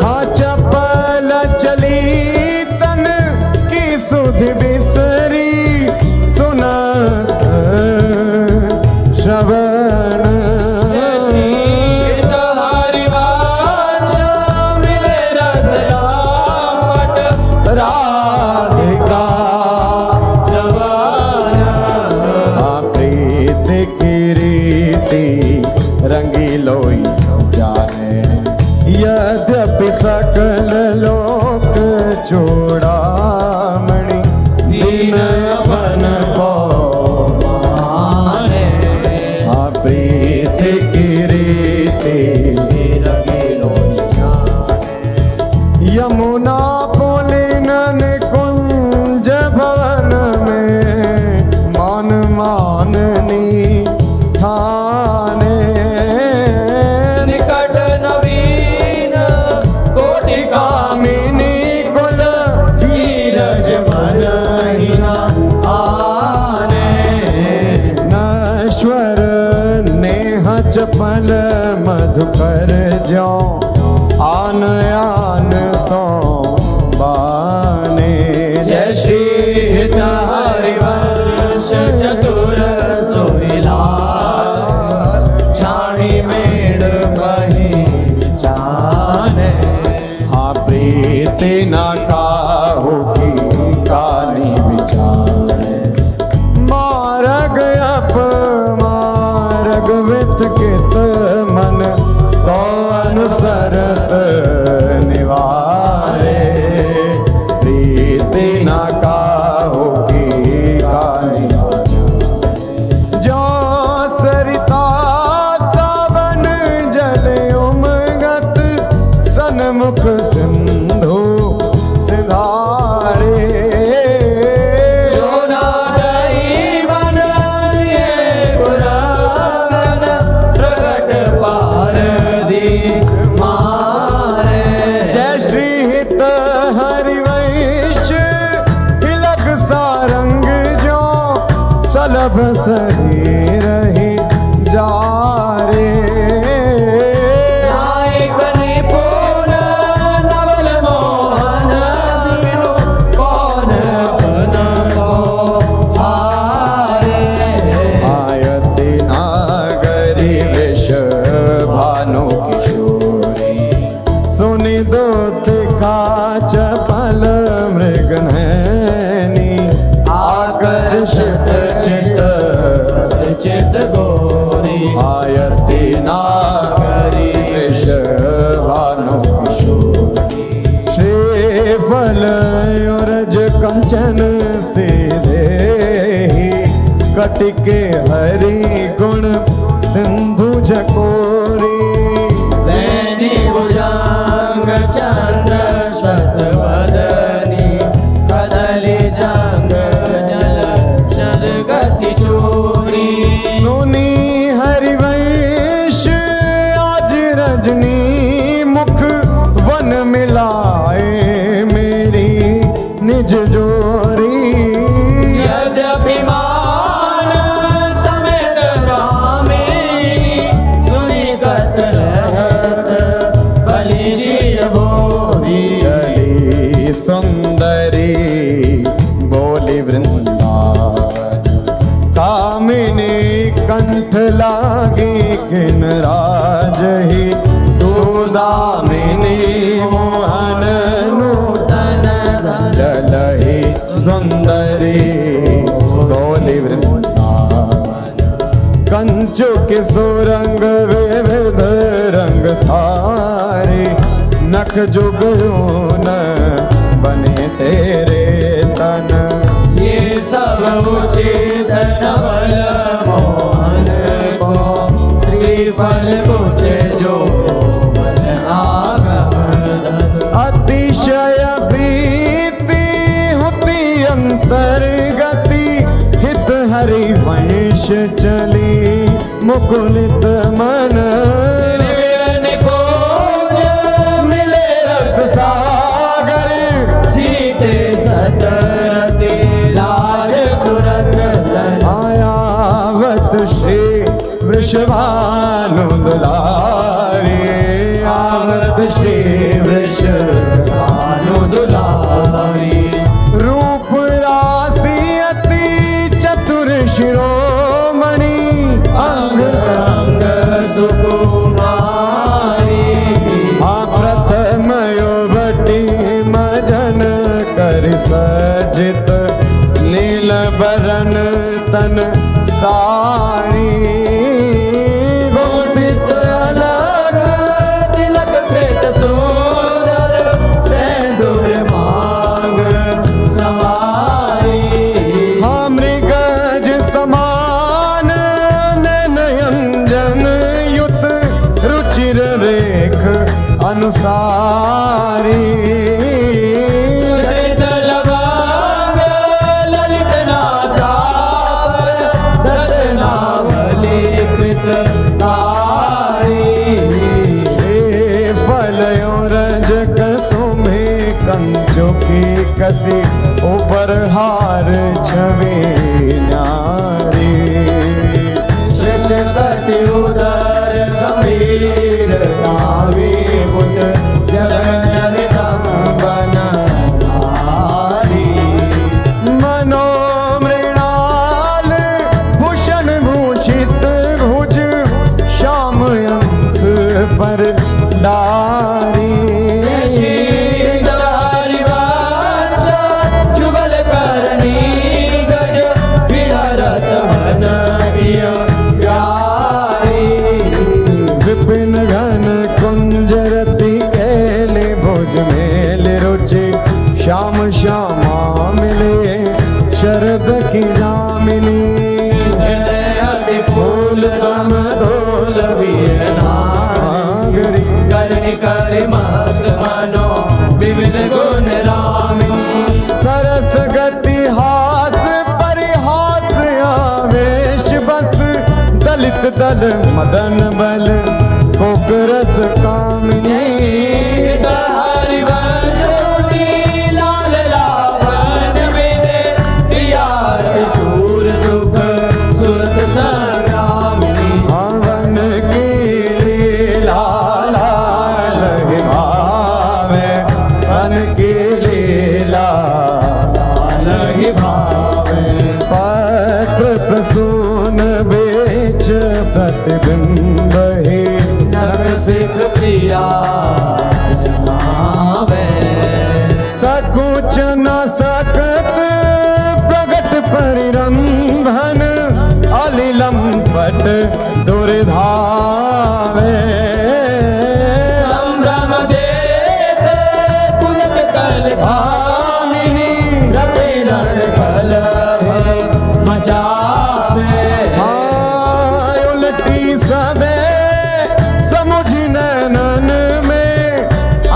हाँ चपल चली तन की सुध बिसरी सुनत श्रवण मिले रसलापट राधिका प्रीत की रीति रंगीलोई जाने यद्यपि सकल लोक चूड़ामणि दीन अपन को माने प्रीत की रीति यमुना पुलिन निकुंज भवन में मान माननी ठाने निकट नवीन कोटि कामिनी कुल धीरज मन हिना आने नश्वर नेह चपल मधुकर जो आन आन सो बाने जय श्री हित हरिवंश चतुर सोहिलाल छाणी मेड़ बही जाने हाँ प्रीति न काहू की कानी विचारे मार्ग अप मार्ग वित कित मन को अनुसरत निवारे प्रीति न काहू की कानी जो सरिता सावन जल उमगत सन्मुख सिंधु सिधारे जो ना जाई मन लिए पुराण प्रगट पार दी मारे जय श्री हित हरिवंश तिलक सारंग जो सलभ शरीर ही जा रे नायक निपुण नवल मोहन बिनु कौन बन को हारे आयति नागरी विष भानु किशोरी सुनि दूत का चपल मृग नैनी आकर्षित चित चित गोरी आयति नागरी विष भानु किशोरी श्रीफल युरज कंचन सीधे ही कटिके हरि गुण सिंधु झकोरी दैनी दीन राज ही तू दामिनी मोहन नूतन चल ही सुंदरी गौली वृंदावन कंचुक सुरंग विविध रंग सारे नख जुगनून बने तेरे तन ये सब उचित नवल मोहन को श्रीफल कुछ जो मन आगमन अतिशय प्रीति होती अंतर्गति हित हरि वंश चली मुकुलित मन मिले रस सागर जीते सतरते लाज सुरत आयावत श्री वृषभानु दुलारी आवत श्री वृषभानु दुलारी रूप राशि अति चतुर शिरोमणि अंग अंग सुकुमारी प्रथम युवती मजन कर सजित नील बरन तन सारी गोपित अलग तिलक कृत सुंदर सेंदूर मांग सवारी मृगज समान नयनजन युत रुचिर रेख अनुसारी ललित लवांग ललित नासावर दस नावली कृत तारी फलयो रजक सुमे कंचुकी कसी ऊपर हार छवि न्यारी श्रेष्ठकटि उदर गंभीर नावी मुद जगन तंबन नारी मनोमृणाल भूषण भूषित भुज श्याम अंश पर डारी जुगल करनी गज विहरत वन प्यारी विपिन घन कुंजरति केले भुज मेल रुचि श्याम श्यामा मिले शरद की जामिनी हृदय फूल समदोल नागरी करनी कर मत मनो विविध गुण रामिनी सरस गति हास परिहास आवेश बस दलित दल मदन बल कोकरस कामिनी हरिवंश लाल लावण वेदे प्रिया शूर सुख सुरत संग्रामिनी हवन की लीला लाल भावे वन की लीला लाल भावे पत्र प्रसून बेच प्रतिबिंब ही नग सिख प्रिया जमावे सकुच न सकत प्रगट परिरंभन अलिलम पट दुर्धावे संभ्रम देत पुलक कल भामिनी रवि रण कल मचावे उलटी सबे समुझ नैनन में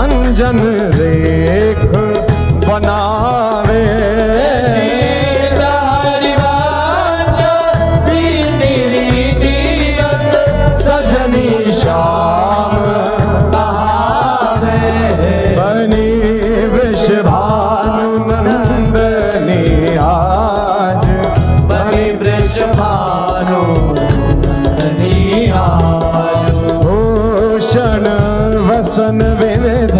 अंजन रेख बनावे सजनी श्याम बनी वृषभानु नंदनी आज बनी वृषभानु नंदनी आज भूषण वसन विविध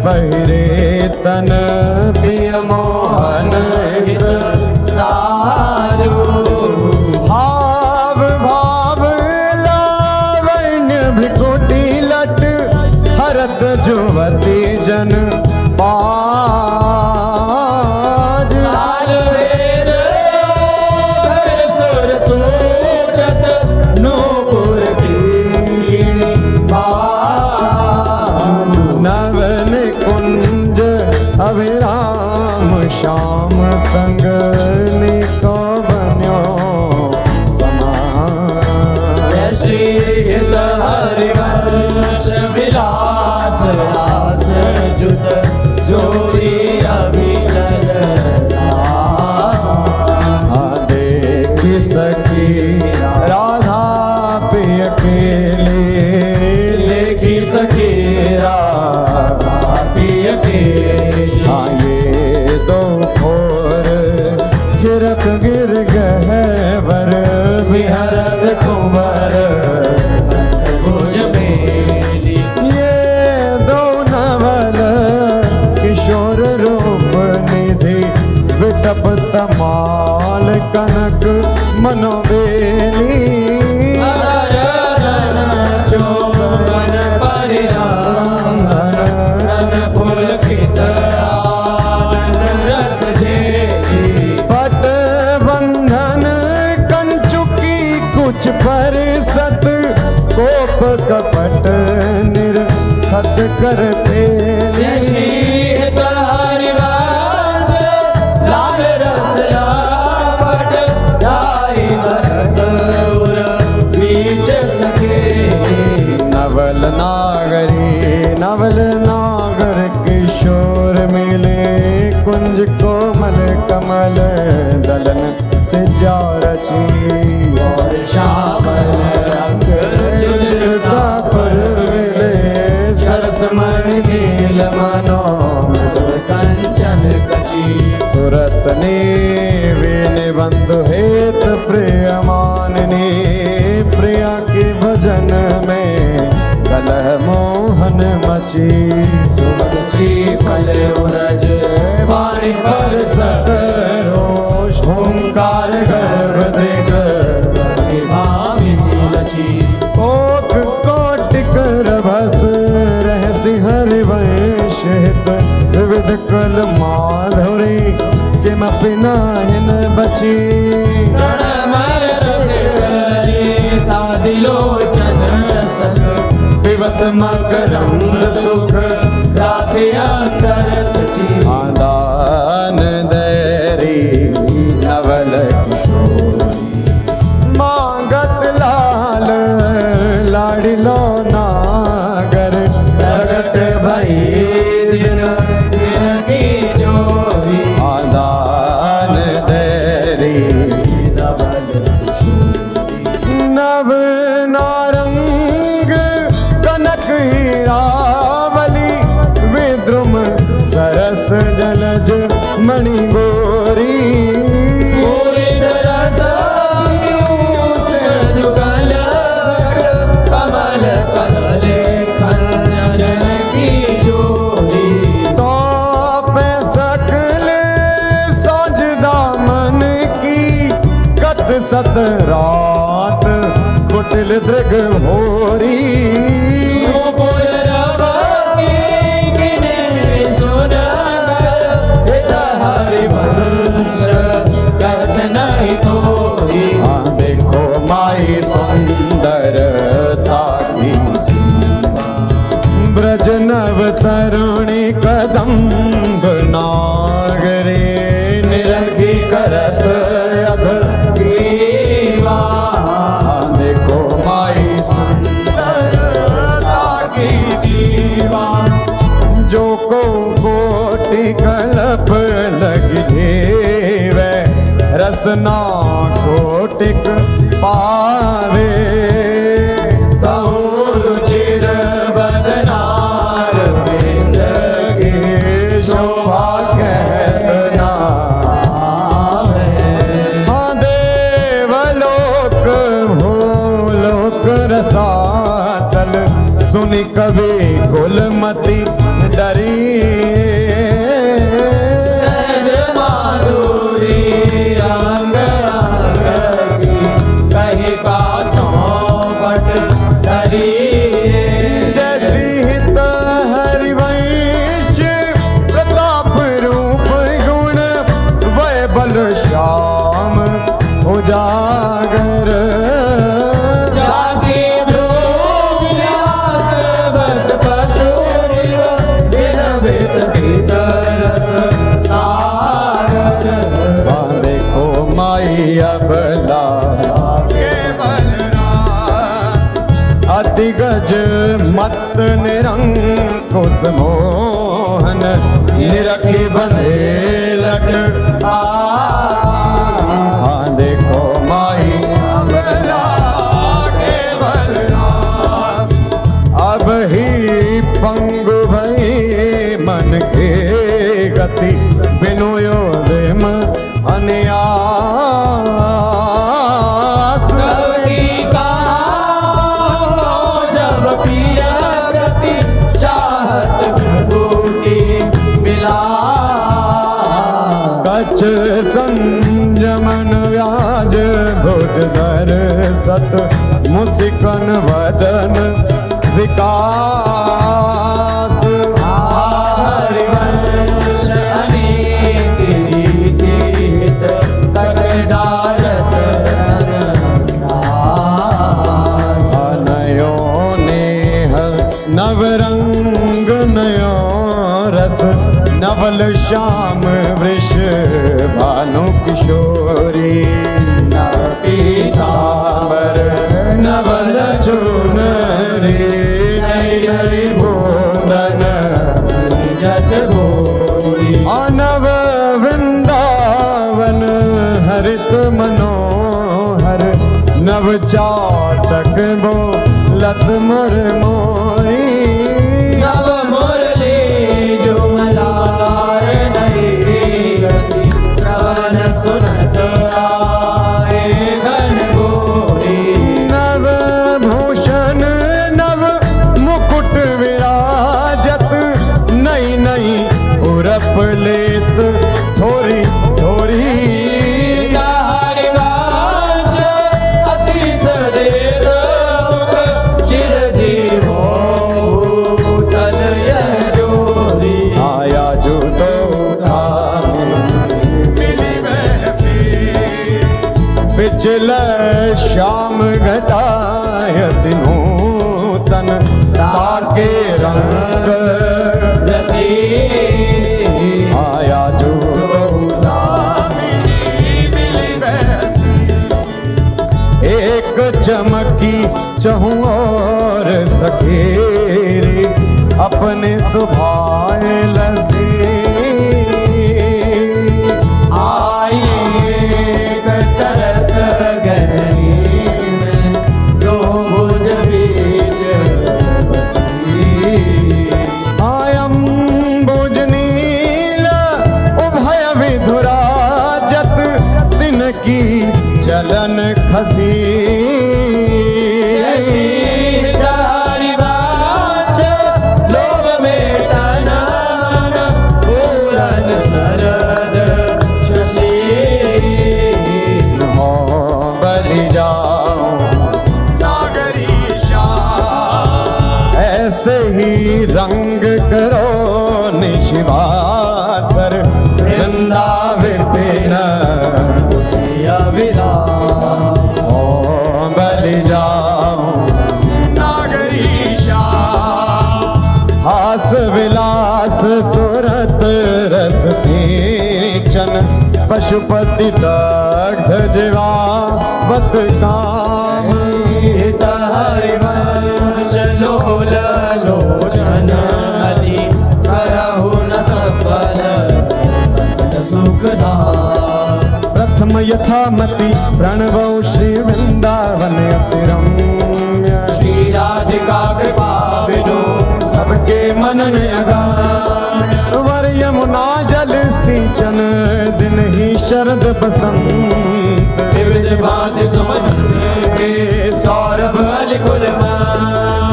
पहिरे तन प्रिय मोहन हित सारू भाव भाव लावण्य भरत जुवती जन पाज ताल वेद सुर सूचत नूपुर कीणी बाज नवन कुंज अभिराम श्याम संग निको बन्यो समान श्री हरिवंश विलास रास जुत जोरी अभिचल देखी सखी राधा पे अकेले देखी सखी राधा पिय के हाँ ये दो खोर गिरक गिर गहवर विहरत कुंवर भुज मेली ये दो नवल किशोर रूप निधि विटप तमाल कनक मनोबेली चौबन परिरांगन पुलकित आनंद रस झेली पट बंधन कंचुकी कुछ पर सत कोप कपट निर्खत कर पेली लाल रस लापट जाई दरद उर बीच सके नवल नागर किशोर मिले कुंज कोमल कमल दलन से जा रची और श्यामल रंग जुझता पर मिले सरस मणि नील मनो कंचन कची सुरत ने वीण बंधु हेत प्रिय माननी प्रिया के भजन में कलह मोहन मची सुमन श्री फल उरज वाणी पर सतरोष ओंकार गर्भ दृढ़ भामिनी लची कोक कोटिक रभस रहसि हरिवंश हित विविध कल माधुरी किमपि नाहिन बची प्रणमय रसिकललिता दिलोचन रसक पिबत मकरंद सुख राशि अंतर सची आदान दैरी नवल किशोरी मांगत लाल लाडिलो नागर प्रगट भई दिन दिन की जोरी आदान दैरी नवल नव नारंग कनक हीरावली विद्रुम सरस जलज मणि गोरी कमल कदले खंजर की जोरी तो पे सकल सोजदा मन की कत सत रात कुटिल दृग भोरी हरिवंश कहत नहीं तोरी देखो माई सुंदरता की ब्रज नव तरुणी कदम्ब नागरे निरखी करत अघ ग्रीवा देखो माई सुंदरता की सीमा जो को कोटि कल्प लगे वे रसना कोटिक पावे रुचिर बदनार बिंद के शोभा कहतना हाँ देवलोक भूलोक रसातल सुनि कवि कुलमति डरी माधुरी अंग अंग की कहीं का सौपट धरी जय श्री हित दिगज मत निरंकुश मोहन निरखी बंधे लट हाँ देखो माई अब ही पंगु भई मन के गति बिनु योदेम अन्यास जब पिया गति चाहत टूटी मिला कछ संयमन व्याज भुज धर सत मुसिकन वदन विकास हरिवंश अनीति रीति हित कटडारत नयो नेह नवरंग नयो रस नवल श्याम वृष भानु किशोरी नव पीतांबर नवल चुनरी नई नई भोदन जट गोरी नव वृंदावन हरित मनोहर नव चातक बो लत मुर मोरी नव मुरली जुमलार नई गति श्रवण सुनत आए गण गोरी नव भूषण नव मुकुट विराजत नई नई उरप लेत थोरी थोरी हरिवांश आशीष देत मुख चिर जीवो भूतल यह जोरी आया जो दो मिली बहसी पिछले श्याम घटायत नूतन ताके रंग रसी आया जो एक चमकी चहु और सखेरी अपने सुभाए लगी आये सरस गहरी में दो भुज बीच बसी आयम बुजनील उभय विधुराजत तिनकी चलन खसी हरिवांश लोभ में तनान पूरन सरद शशि हो बलि जाओ नागरीशा ऐसे ही रंग करो निशिवासर वृंदा विपिन ओ बलि जाओ नागरीशा हास विलास सुरत रस सिंचन पशुपति दग्ध जीवावत काम हरिवंश लोल लोचन हरि करहु न सफल सकल सुखदा प्रथम यथामति प्रणवो श्री वृंदावन अति रम्य श्री राधिका कृपा बिनु सबके मनन अगान वर यमुना जल सिंचन दिन ही शरद बसंत विविध भांति सुमन के सौरभ अलिकुल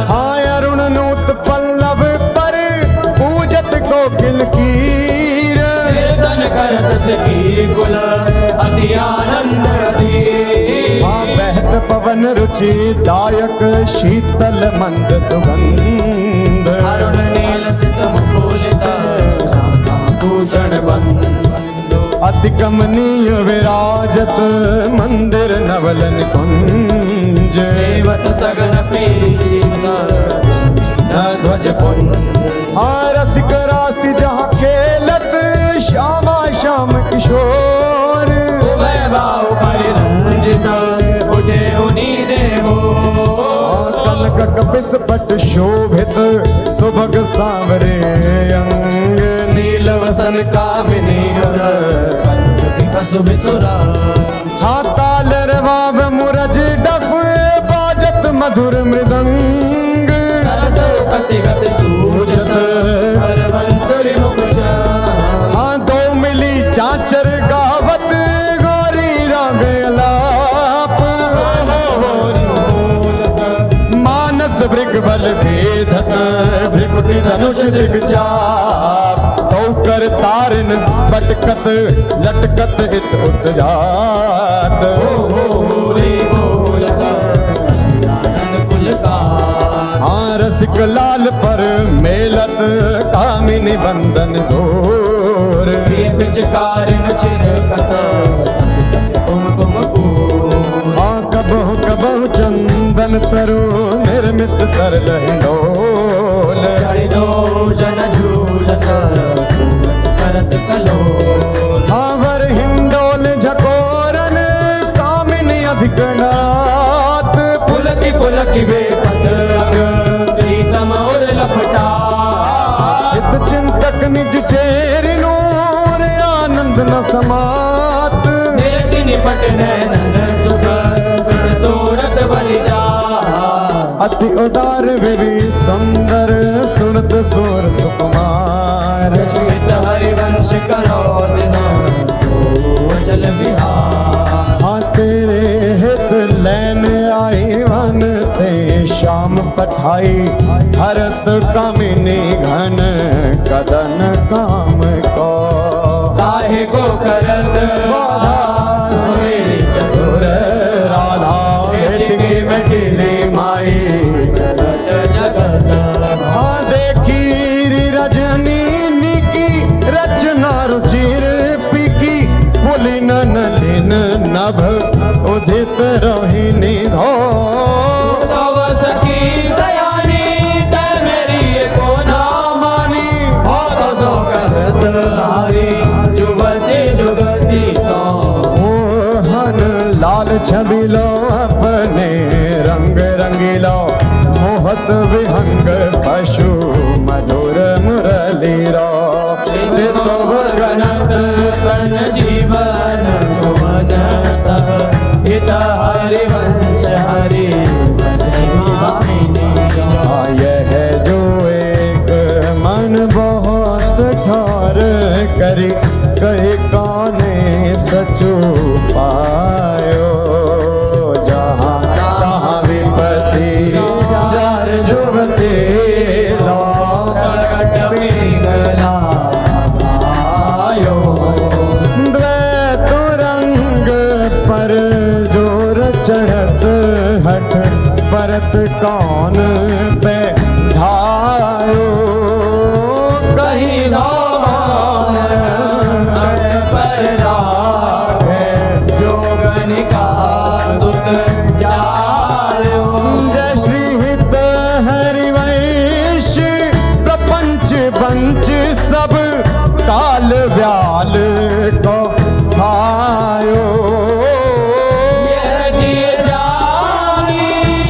हाय अरुण नूत पल्लव पर पूजत कोकिल कीर कीर्तन करत सखी कुल अति आनंद अधीर बहत पवन रुचि दायक शीतल मंद सुगंध अरुण नील सित मुकुलित भूषण बंधु अति कमनीय विराजत मंदिर नवल निकुंज सेवत सगन प्रीत न ध्वज पुंज रसिक राशि जहाँ खेलत श्यामा श्याम किशोर उभय बाहु परिरंजित उठे उनी देवो कनक कपित पट शोभित सुभग सांवरे अंग नील वसन कामिनी सुरा हाँ ताल रवाब मुरज डफ बाजत मधुर मृदंग कतिगत सूचत बंसुरी मुख हाँ दो मिली चाचर गावत गोरी राग अलाप मानस भृग बल भेदत भृकुटी धनुष दिग्चाप तो कर तारिन पटकत लटकत हित उत जात हाँ रसिक लाल पर मेलत कामिनी बंदन घोर पिचकारिन चिरकत कुमकुम हाँ कबहु कबहु चंदन तरो निर्मित तर लहिडोल चढ़ दो जन झूलत करत कलो हाँ वर हिंडोल झकोरन कामिनी अधिक नाथ पुलकी बेपत प्रीतम और लपटा चित चिंतक निज चेरिनो रे आनंद न समात निरति निपट नैनन सुख तोरत बलिजा अति उदार विवि सुंदर सुनत सुर सुकुमार श्वेत हरिवंश करो दिना चल विहार हाँ तेरे हित लैन आई वन ते शाम पठाई हरत कामिनी घन कदन काम को काहे को करत सुनील चतुर राधा बेटी मेरी माई जगत हाँ देखी रजनी की रचना रुचिर पिकी पुलिन नलिन नभ उदित रोहिणी धो तव सखी सयानी ते मेरी को ना मानी बहुत सो करत हारी जुगती जुगती सो मोहन लाल छबिलो अपने रंग रंगीलो मोहत विहंग पशु मधुर मुरली रो तो गणत तन जीवन भुवन तह हित हरिवंश हरि यह जो एक मन बहुत ठार करी कहे काने सचु पायो जहाँ तहाँ विपत्ति जार जुबते लो प्रकट पिंगला द्वैत रंग पर जोर चढ़त हट परत कौन पे धायो कहीं पर राखे जोगनिका सुत जायो जय श्री हित हरिवंश प्रपंच पंच सब काल व्याल को खायो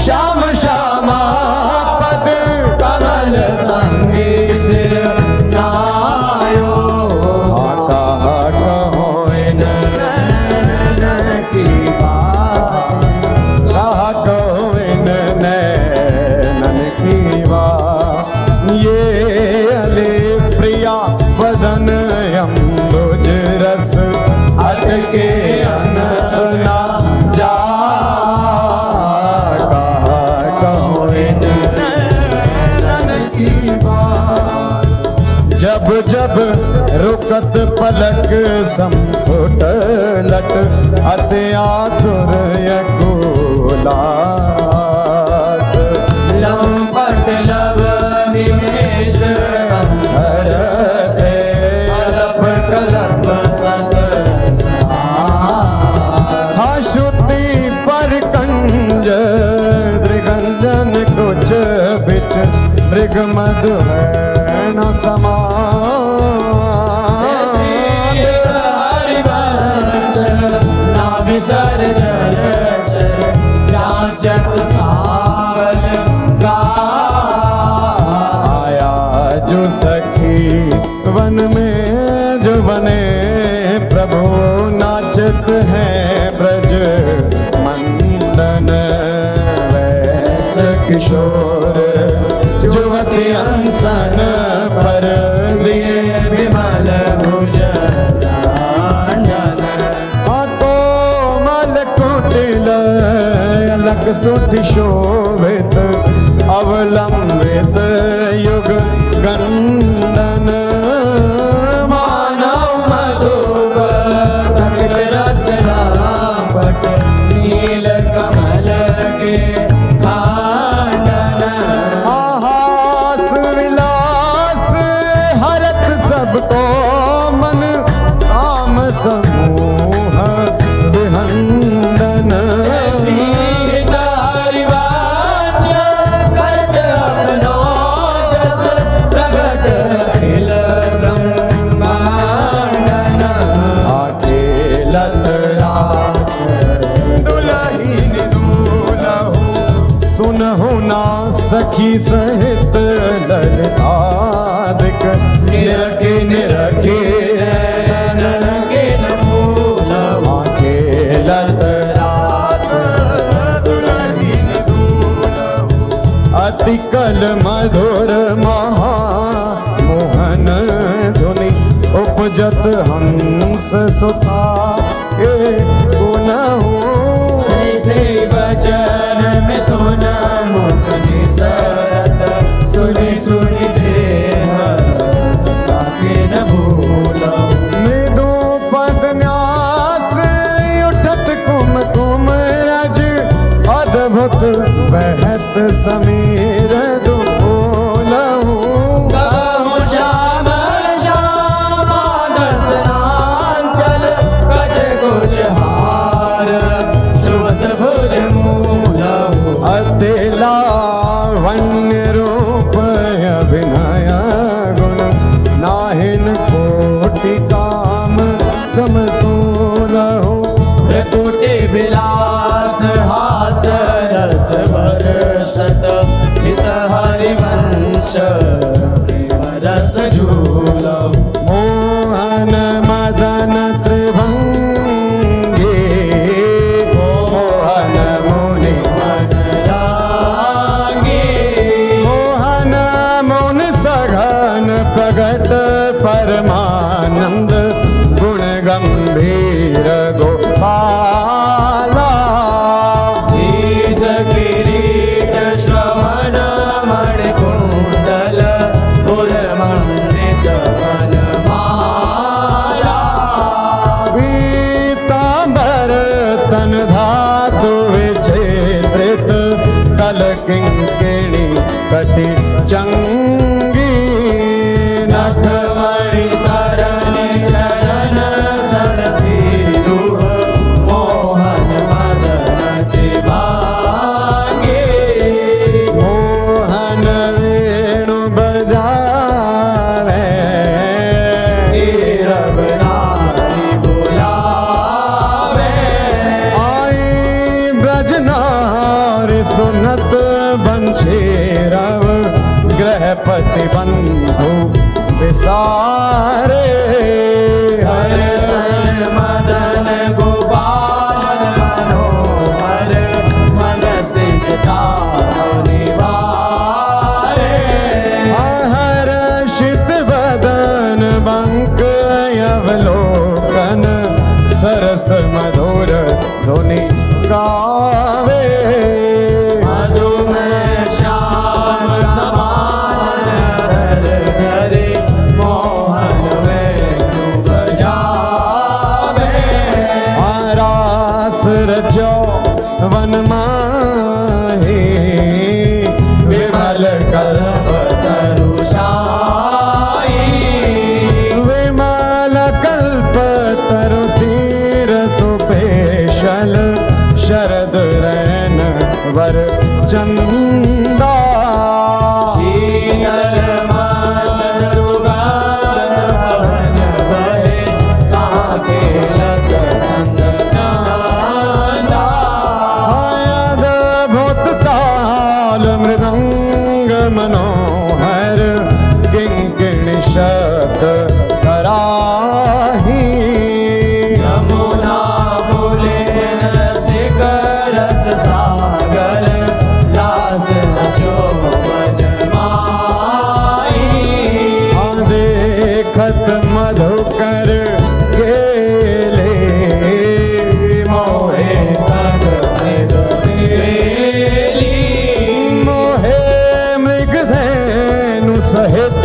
श्याम श्यामा पद कमल संगी सिर नायो कहा कहो इन नैनन की बात कहा कहो इन नैनन की बात ये अले प्रिया वदन अम्बुज रस अटके अनंत ना जा कहा कहो इन नैनन की बात जब जब रुकत पलक संफुट लट अति आतुर यकुलात लंपट लब निमेश हरते अलप कलप सत हाँ श्रुति पर कंज दृगंजन कुछ बिच मृग मधु न समा हरिवंश नाभिसर चर चर जाचत सावल गा जो सखी वन में जो बने प्रभु नाचत हैं ब्रज मंदन वैस किशोर जुवती अंसन पर दिए विमल भुज कोमल कुटिल अलक सुठ शोभित अवलंबित युग गंडन मानव मधुपर रस रापट नील कमल के कांडन हास विलास हरत सबको मन काम समूह विहंदन सखी सहित ललितादिक निरखे निरखे नरके न फूल खेलत रास दुलहीन दूलहु अति कल मधुर महा मोहन धुनि उपजत हंस सुता ए गुनहु वचन में तो न मुख निसरत सुनि सुनि देह साके न भूलो मृदु पद न्यास उठत कुम कुम रज अद्भुत बहत समीर दुलहु कहूँ श्याम श्याम दर्शनांचल कछ कुछ हार सुवत भुज मूलहु अति लावण्य रूप अभिनय गुण नाहिन कोटि काम समतुलहु प्रकुटि विलास हास रस बरसत हित हरिवंश प्रेम रस झूलहु मोहन मदन त्रिभंगी मोहन मुनि मन लागे मोहन मुन सघन प्रगट परमानंद गुण गंभीर गोपाला शीश किरीट श्रवण मणि कुंडल पुरमंडित वनमाला पीतांबर तन धातु विच्छेदित कल किंकिणी कटि चंगी नखमणि तरनि चरण सरसी दुह मोहन मदन त्रिभागे मोहन वेणु बजावे नीरव नारी बुलावे आई ब्रजनार सुनत बंशी रव गृहपति बंधु विसारे हरसन मदन गोपाल मनोहर मन सिंह निवारे हर्षित बदन बंक अवलोकन सरस मधुर धुनि गावे मधुमेह श्याम समान धर धरे मोहन वे देखत मधुकर गेले मोहे मोहे मृगधेनु सहित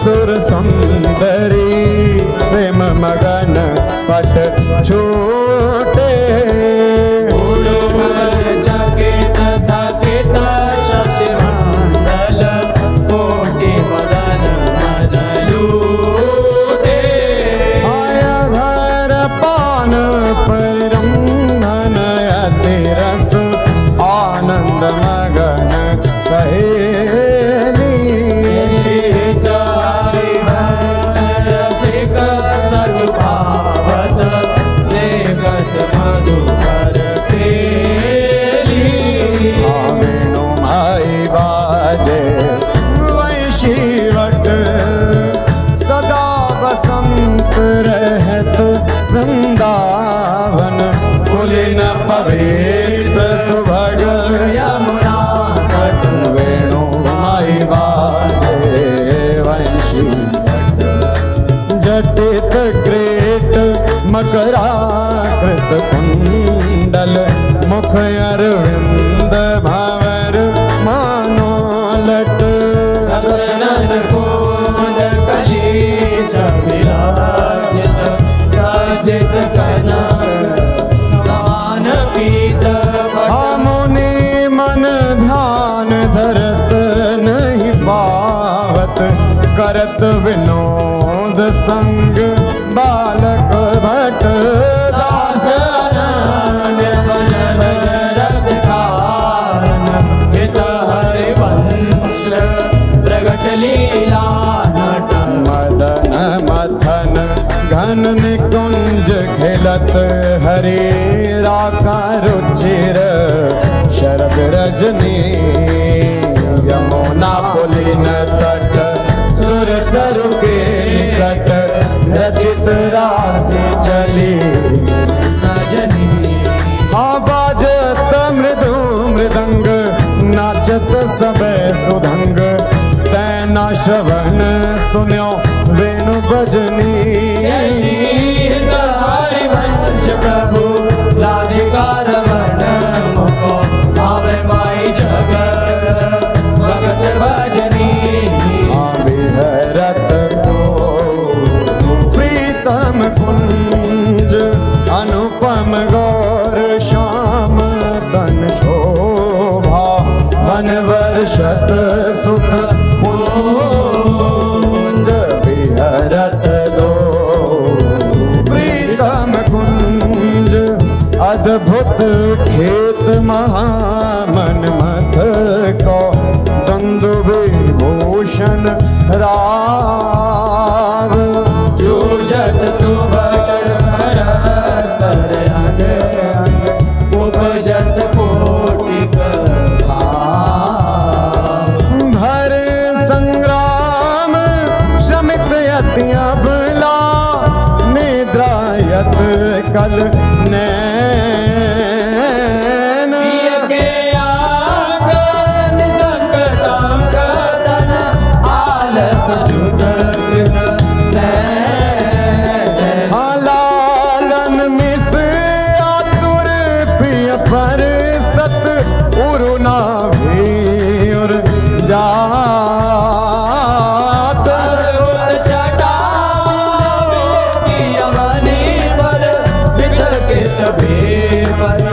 सुर सुंदरी प्रेम मगन पट छोटे रहत वृंदावन कुलीन पवित्र सुभग यमुना तट वेणु माई बाजे वंशी जटित ग्रेट मकराकृत कुंडल मुख अरविंद भंवर मानो लट रसनन कुंड कली विराजित साजित कनक समान पीत मुनि मन ध्यान धरत नहीं पावत करत विनोद संग बालक भट दास अनन्य भजन रस कारण हित हरि वंश प्रगट लीला नट मदन मथन घन निकुंज खेलत हरे राका रुचिर शरद रजनी यमुना पुलिन तट सुर तरु के निकट रचित राशि चली सजनी बाजत मृदु मृदंग नाचत सब सुधंग तैना श्रवण सुन्यो वेणु भजनी हरिवंश प्रभु राधिका रमण मुको भावे माई जगत भगत भजनी विहरत प्रीतम कुंज अनुपम गौर श्याम तन शोभा मन वर्षत सुख विहरत दो प्रीतम कुंज अद्भुत खेत महामन मथ को दंदु विभूषण राव जूझत सुभट परस्पर अंग उपजत कोटिक भर संग्राम शमित यतिया बला निद्रायत कल नैन के आगन संकटं कदन आलस जुग लालन मिस आतुर प्रिय पर सत उरुना भीर जात छटा यवनी पर वितकित भीपत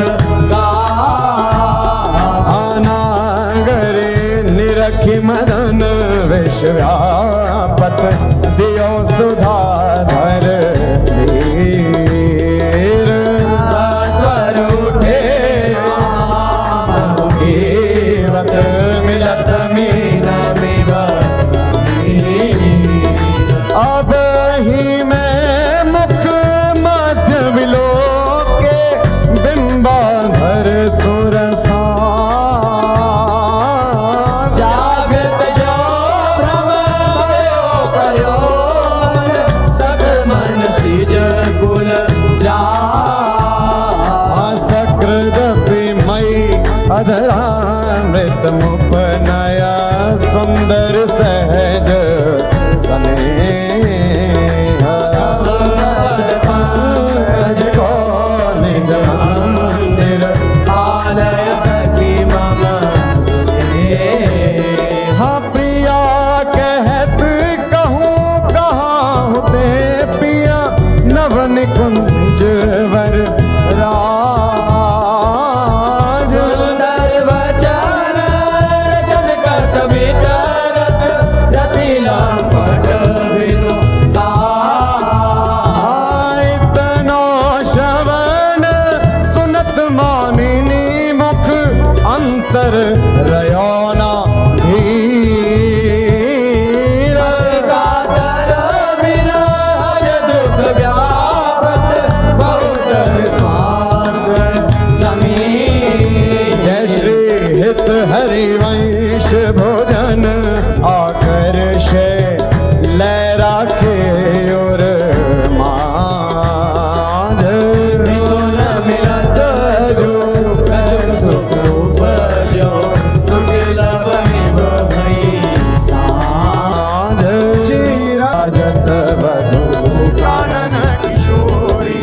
गानागरे निरखि मदन विश्व्यापत दियो सुधाधर वीर पर उठे मुखीवत मिलत मीन अब ही मैं मुख मध्य विलोके बिंबाधर सुरसा जागृत जो भ्रम भयो करो सग मन राखे और मांझ तो न मिलत जो कछु सुख उपजो दुर्लभ मिब भई सांझ चीराजत वधु कानन किशोरी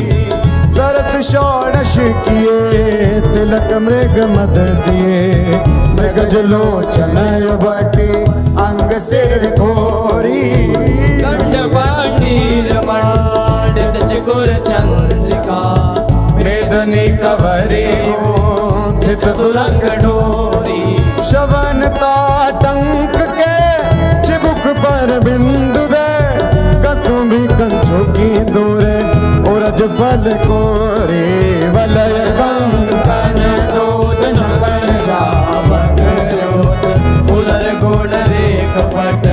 सरस षोडश किए तिलक मृग मद दिए मृग जलोचन बटी अंग सिर घोरी कंठ पाटीर मंडित चिकुर चंद्रिका मेदनी कवरी स्थित सुरंग डोरी शवन ताटंक के चिबुक पर बिंदु दे कसुंभी कंचो की दूरे उरज फल कोरी वलय कंग कन दोत नकन जावक जोत उदर गुण रेख पट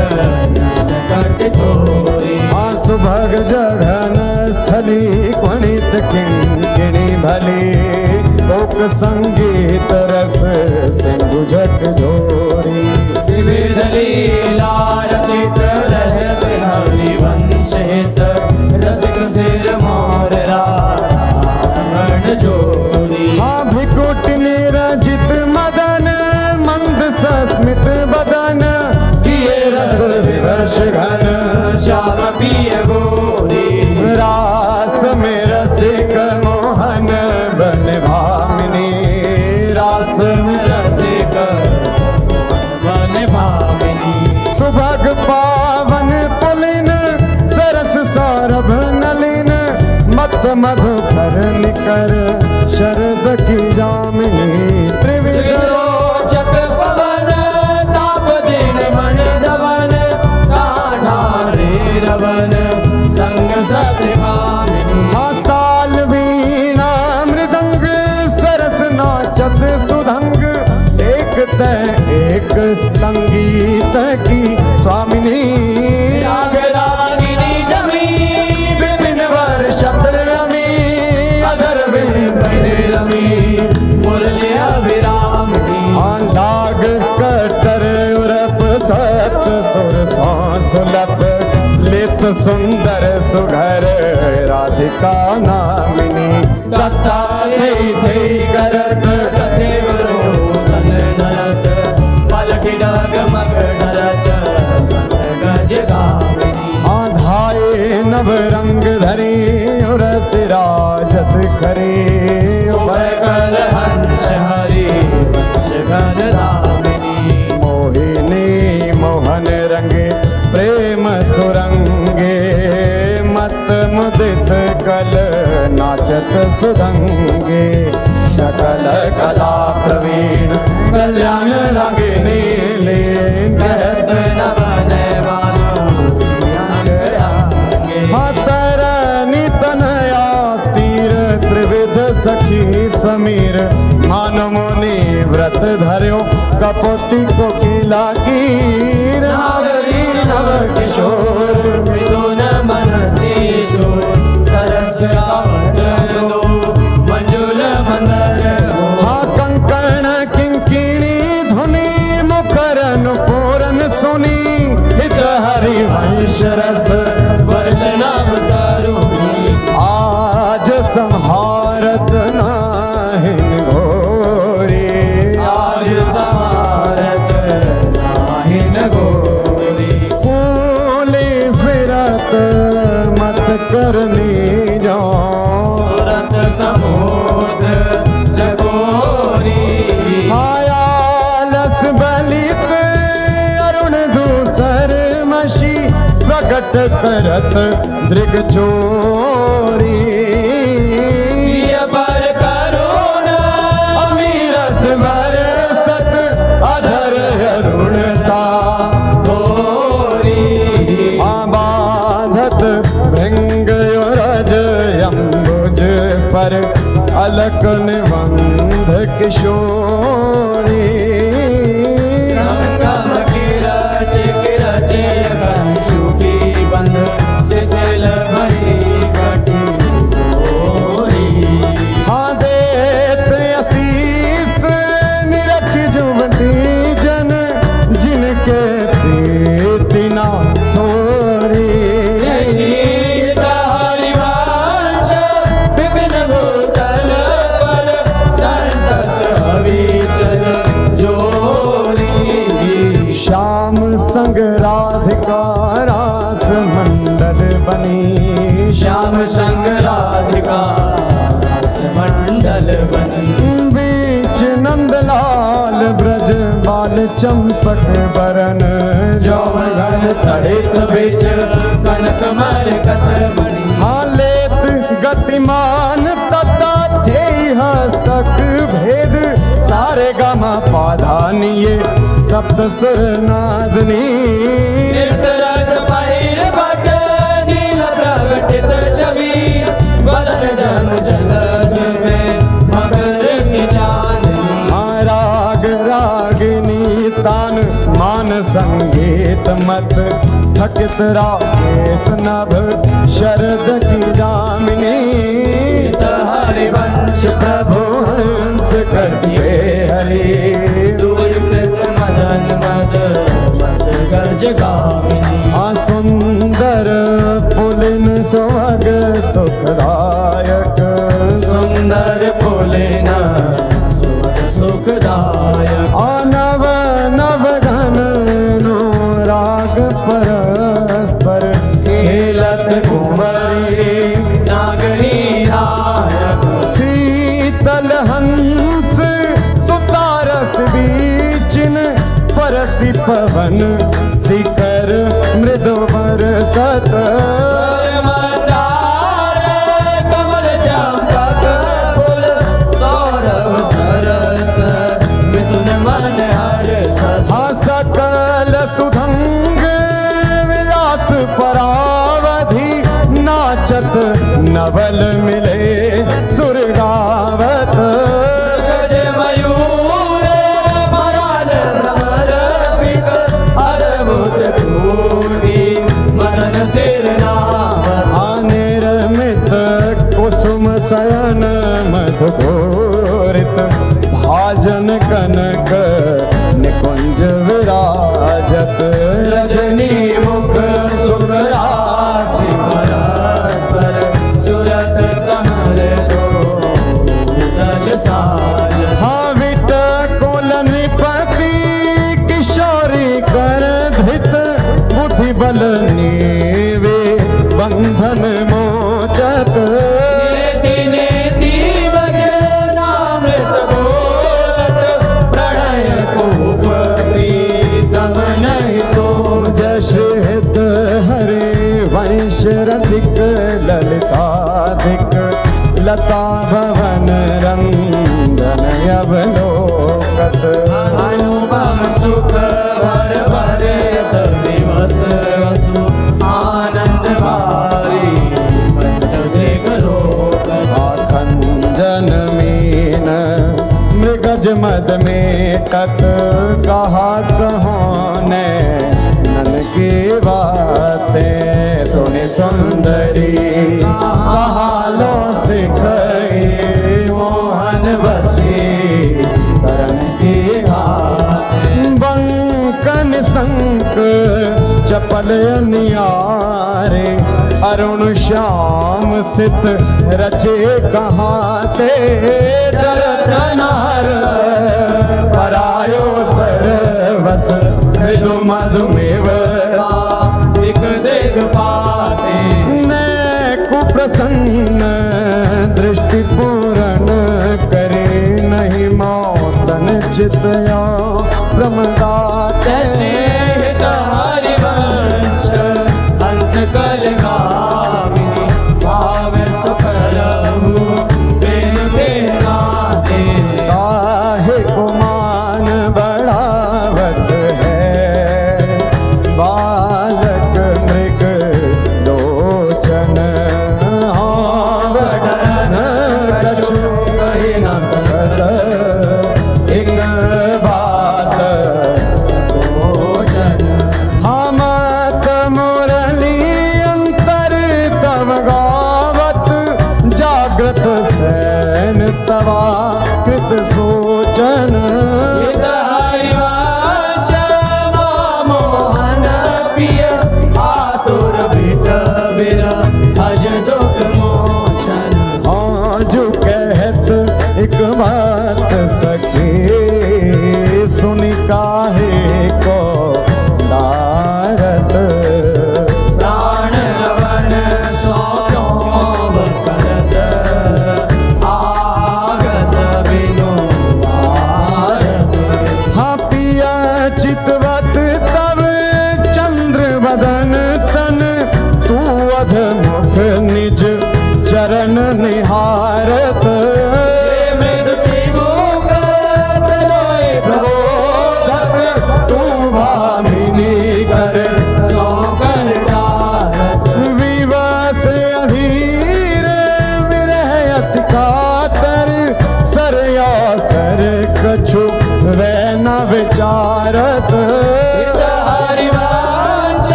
कट तोरी सुभग जघन स्थली क्वणित किंकिणी भली कोक संगीत रस सिंधु झट झोरी विविध लीला रचित रहस्य हरिवंश हित रसिक सिर मोर रावण जोरी हाँ भिकुट निरजित मदन मंद सस्मित बदन किए रस विवश घन श्याम पिय गोरी रास में रसिक मोहन बन भामिनी रास में रसिक वन भामिनी सुभग पावन पुलिन सरस सौरभ नलिन मत मधुकर निकर शरद की जामिनी त्रिविध रोचक पवन ताप दिन मन दवन ठाठारे रवन संग सत्य कामिनी ताल वीणा मृदंग सरस नाचत सुधंग एक तय एक संगीत की स्वामिनी राग रागिनी जमी विपिन वर्षत रमी अधर विपिन रमी मुरली अभिरामिनी लाग कटर उरप सत सुर सुलभ लित सुंदर सुघर राधिका नामिनी तत्ता थे करत तथेव रोदन डरत पलटि डग मग डरत गज गामिनी आधाए नव रंग धरी उर सिराजत खरी कल हंस हरि वंश घन रामिनी मोहिनी मोहन रंगे प्रेम सुरंगे मत मुदित कल नाचत सुधंगे सकल कला प्रवीण कल्याण रागिनी लीन कहत न बने वालो तरनी तनया तीर त्रिविध सखी समीर मान मुनि व्रत धर्यो कपोती कोकिला कीर नागरी नव किशोर मृदुन मनसी चोर सरस रावण दो मंजुल मंदर हो हाँ कंकण किंकिणी धुनी मुखरन पूरन सुनी हित हरि वंश रस वर्जनम तरुणी आज संहारत नाहिन घोरी आज समारत नाहिन गोरी फूली फिरत मत करनी जाओ तुरंत समुद्र जगोरी आयालस बलित अरुण दूसर मशी प्रकट करत दृग चोरी प्रिय पर करुण अमीरस बरसत अधर अरुणता गोरी बांधत भृंग रज अम्बुज पर अलक निबंध किशोरी संगम किरच किरच कंशु की बंध शिथिल भई कटी गोरी हाँ देत असीस निरख जुवती जन जिनके प्रीति ना थोरी बनी, श्याम संग राधिका रस मंडल बनी। बीच नंदलाल ब्रज बाल चंपक बरन, जौवन तड़ित बिच कनक मरकत मणि। हाँ लेत गतिमान तता थे हस्तक भेद, सारे गामा पाधानिये सप्त सुर नादनी। रस पहिर भट नील प्रगटित छवि, बदन जन जलद में मकर की चांदनी। हाँ राग रागिनी तान मान संगीत मत, थकित राकेश नभ शरद की जामिनी। हरिवंश प्रभु हंस करते हरि, दूरकृत मदन मद मद गज गामिनी। हाँ सुंदर पुलिन सुहाग सुखदायक, सुंदर पुलिन सुख सुखदायक। नव नव घन राग परस्पर, खेलत कुंवरी नागरी नायक। शीतल हंस सुतारस बीचिन, परसि पवन शिखर मृदु बरसत। मंदार कमल चंपक फूल, सौरभ सरस मिथुन मन हर्षत। हाँ सकल सुधंग विलास परावधि, नाचत नवल मिले सुर गावत। गज मयूर मराल भ्रमर बिक, अद्भुत कोटि मदन सिर नावत। निर्मित कुसुम शयन मधुघोरित, भाजन कनक निकुंज विराजत। रजनी मुख सुखरासि परस्पर, सुरत समर दो साजत। हाँ विट कुल नृपति किशोरी कर धृत, बुद्धि बल नीवे बंधन मोचत। नेति वचनामृत बोलत, प्रणय कूप प्रीतम नहीं सोचत। जश हित हरे वंश रसिक ललिताधिक, लता भवन रंजन अवलोकत। अनुपम सुख भर भरे दिवस वसु, आनंद भारी पंत दृग रोकत। खंजन मीन मृगज मद मेटत, कहा कहोने नन की बातें सुनि सुंदरी। कहालो सिखई मोहन बसी करण की घात। बंकन संक चपल नियारे, अरुण श्याम सित रचे कहाते। दरदनार परायो सरवस, मृदु मधुमेव दिख दृग पाते। ने कुप्रसन्न दृष्टि पूर्ण करे, नहीं मौतन चितया प्रमदाते। श्रेष्ठ हरिवंश हंस कल गामिनी, भाव सुख रहु प्रेम के नाते। काहे कुमान बढ़ावत है, बालक मृग लोचन। आवडन कछु कहि न सकत, एक बात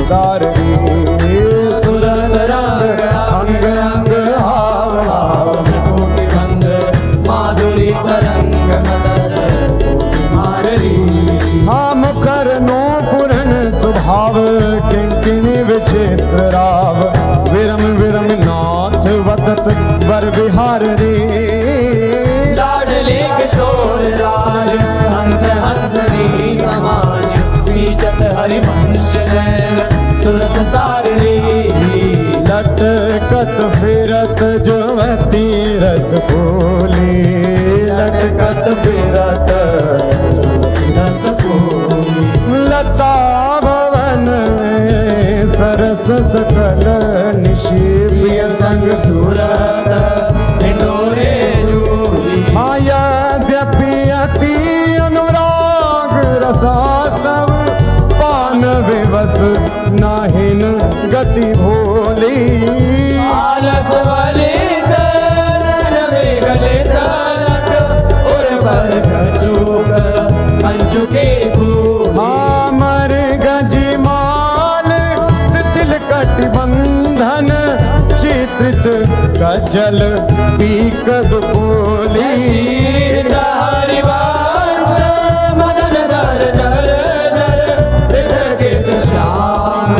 उदारवी सुरत रंग अंग अंग हाव हाव कोटि बंद माधुरी तरंग मदद माररी हाँ मुखर नो पुरन स्वभाव किंकिणी विचित्र राव विरम विरम नाथ वदत वर विहार रे लाडले किशोर राज हंस हंसनी समाज सीचत हरिवंश नैन सुरस सार रे लटकत फिरत जुवती रस फूली लटकत फिरत रस फूली लता भवन में सरस सकल निशिप्य संग सूरत ढिंढोरे झूली यद्यपि अति अनुराग रसा सब पान विवस नाहिन गति भोली आलस वलित नन विगलित लट उर पर कचूक कंचु के फूल अमर गजमाल शिथिल कटिबंधन चित्रित गजल पीक दुपोली हरिवंश मदन धर जर जर हृदय श्याम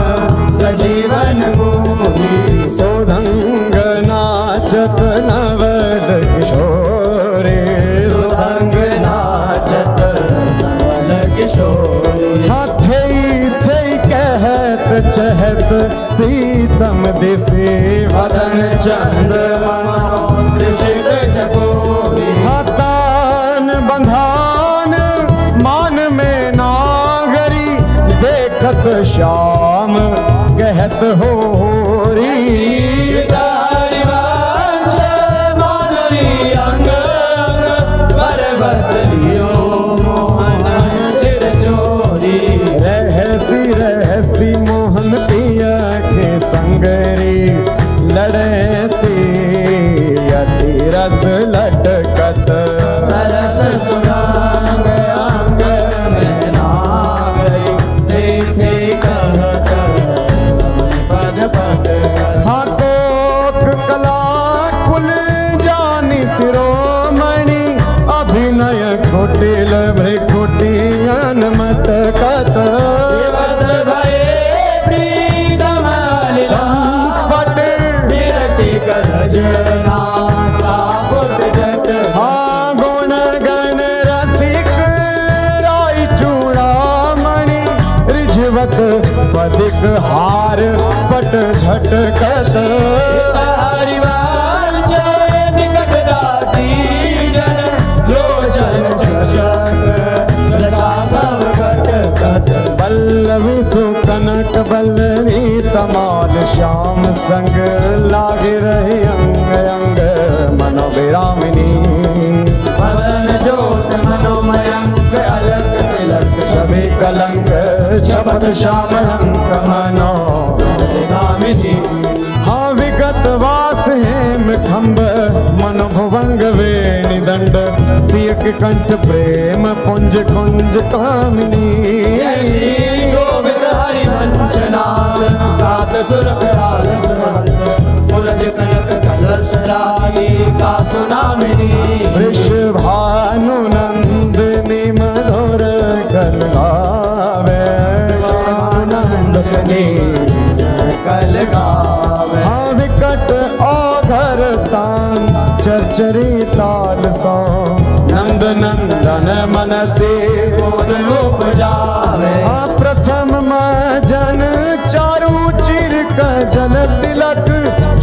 सजीवन मूली सोधंग नाचत नवल किशोरे सुरंग नाचत नवल किशोरी हाथे थे कहत चहत प्रीतम दिसे वदन चंद्रमा त्रिशित चकोरी हतान बंधान मान में नागरी देखत श्याम कहत होरी हरिवंश माधुरी अंग अंग पर बस लियो मोहन चिर चोरी रहसी मोहन पिया के संगरी लड़ते अति रस लटकत सरस सुरांग अंग में नागरी देखे कहत पद पद हाथोक कला कुल जानी शिरोमणि अभिनय कुटिल भ्रिकुटियन मटकत दिवस भये प्रीतम लीला बट विरति गजना सापुट जट हाँ गुण गण रसिक राय चूड़ामणि रिझवत पदिक हार पट झटकत हरिवंश निकट दासी जन लोचन झषक रसा सब घटकत पल्लवी सुकनक बल्लरी तमाल श्याम संग लाग रही अंग अंग मनोविरामिनी मदन ज्योत मनोमयंक अलक तिलक छवि कलंक शब्द श्याम अंक मनो गामिनी हाँ विगत वास हेम खम्ब मन भुवंग वेणि दंड पियक कंठ प्रेम पुंज कुंज कामिनी शोभित हरिवंश नाद सात सुरभ हारस पुरज कनक कलश रागी का सुनामिनी वृष भानु नंदिनी मधुर कल गावे आनंदनी कल गावे हाँ विकट औघर तान चरचरी ताल सो नंद नंदन मन से मोद उपजावे हाँ प्रथम जन चारु चिर का जल तिलक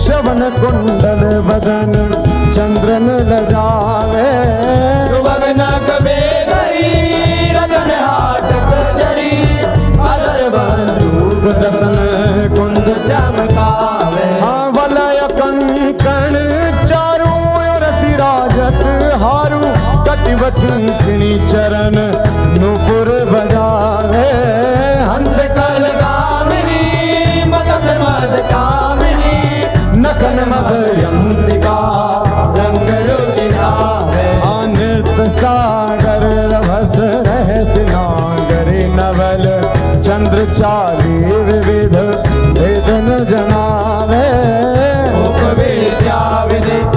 श्रवण कुंडल बदन चंद्रन लजावे सुभगन कबेधरी रतन हाटक जरी अलर बंदूक दसन कुंद चमकावे हाँ वलय कंकण चारू ओर सिराजत हारू कटिवटी चरण नुपुर बजावे हंस कल कामिनी मदद मद कामिनी नखन मदयंतिका रंग रुचिरावे नृत्य सागर रभस रहस्य नागरी नवल चंद्र चाली विध भेद न जनावे विद्या विदित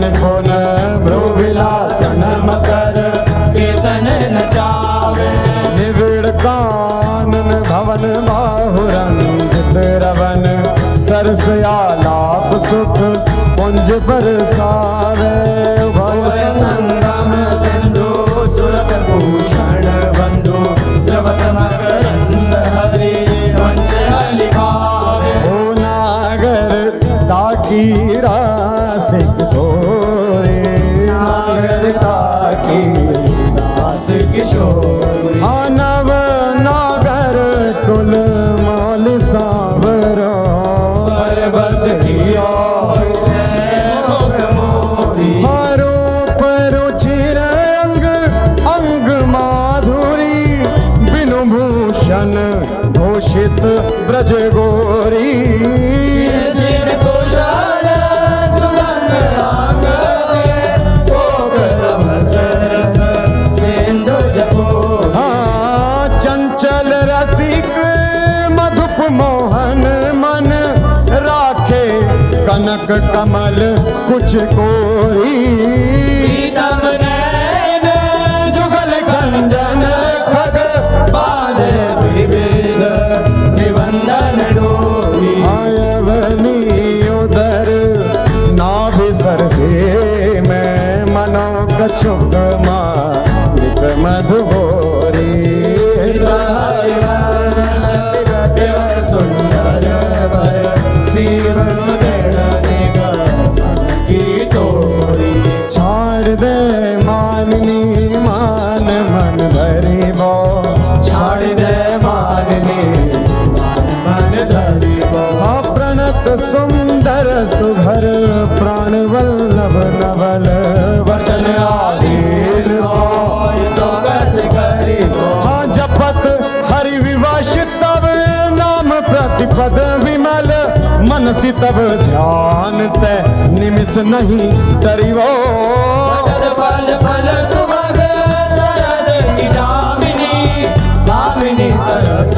निपुण भ्रुविलासन मकर कीर्तन नचावे निविड़ कानन भवन बाहुरंजित रवन सरसयालाप सुख पुंज बरसावे भय संगम सिंधु सुरत भूषण बंधु द्रवत मकरंद हरि वंश लिखावे ओ नागर ताकी रासिक सोरे नागर ताकी दास किशोरी नव नागर कुल माल सावरो पर बस कियो रूप रुचिर अंग अंग माधुरी बिनु भूषण भूषित ब्रज गोरी चिर कुशल सुगंध अंग कोकर रस सिंधु जपो चंचल रसिक मधुप मोहन मन राखे कनक कमल कुछ कोरी प्रीतम नैन जुगल कंजन खग बांधे विविध निबंधन डोरी आयवनी उदर नाभि सरसे में मनो कछुक मालिक मधुबोरी हरिवंश सुंदर वर शिव की तोरी छाड़ दे माननी मान मन भरी बो छाड़ दे माननी मन धरी प्रणत सुंदर सुभर प्राण वल्लभ नवल वचन आधीन सोई तो गत करी जपत हरि विवासित तब नाम प्रतिपद विमल मनसी तब ध्यान ते निमिष नहीं डरिवो फल फल सुभग शरद की दामिनी दामिनी सरस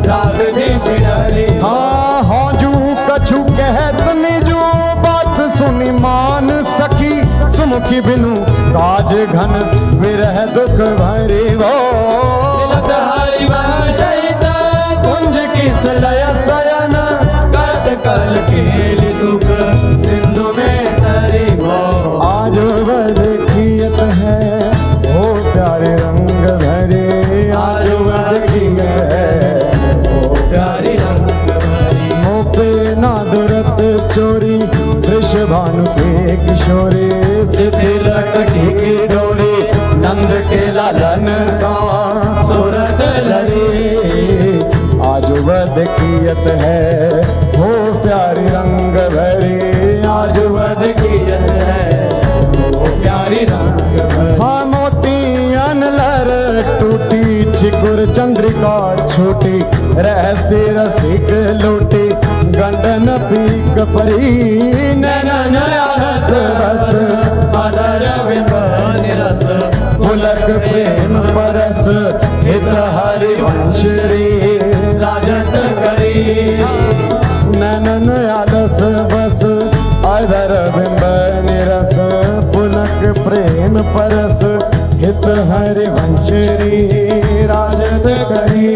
राग देश डरी हाँ जू कछु कहत निजू बात सुनी मान सखी सुमुखी बिनु काज घन विरह दुख भरी वो हरिवंश कुंज किस लय सयन करत कल खेल सुख सिंधु में तरी आज वद कियत है ओ प्यारे रंग भरे आज वद कियत है ओ प्यारी रंग भरी मोपे ना दुरत चोरी वृषभानु के किशोरी शिथिल कटी की डोरी नंद के लालन सा सूरत लरी आज वद कियत है हो प्यारी रंग भरी आज वद कियत है ओ प्यारी रंग भरी हाँ मोती अनलर टूटी चिकुर चंद्रिका छूटी रहस्य रसिक लूटी गंडन पीक परी नैनन रस बस अदर बिंब निरस पुलक प्रेम परस हित हरिवंश रे राजत करी नैनन आलस बस अधर बिंब निरस पुलक प्रेम परस हित हरिवंश रे राजत करी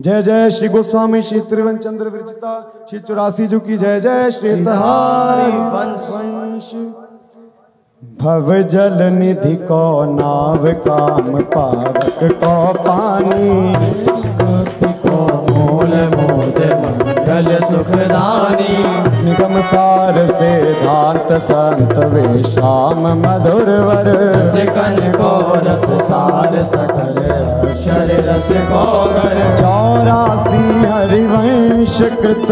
जय जय श्री गोस्वामी श्री त्रिवन चंद्र विरचिता श्री 84 जू की जय जय श्री तहारी वंश भव जल निधि को नाव काम पावक को पानी को मूल मोद मंगल सुखदानी निगम सार से धांत संत वे श्याम मधुर वर सिकन को रस सार सकल अक्षर रस को गर 84 हरिवंश कृत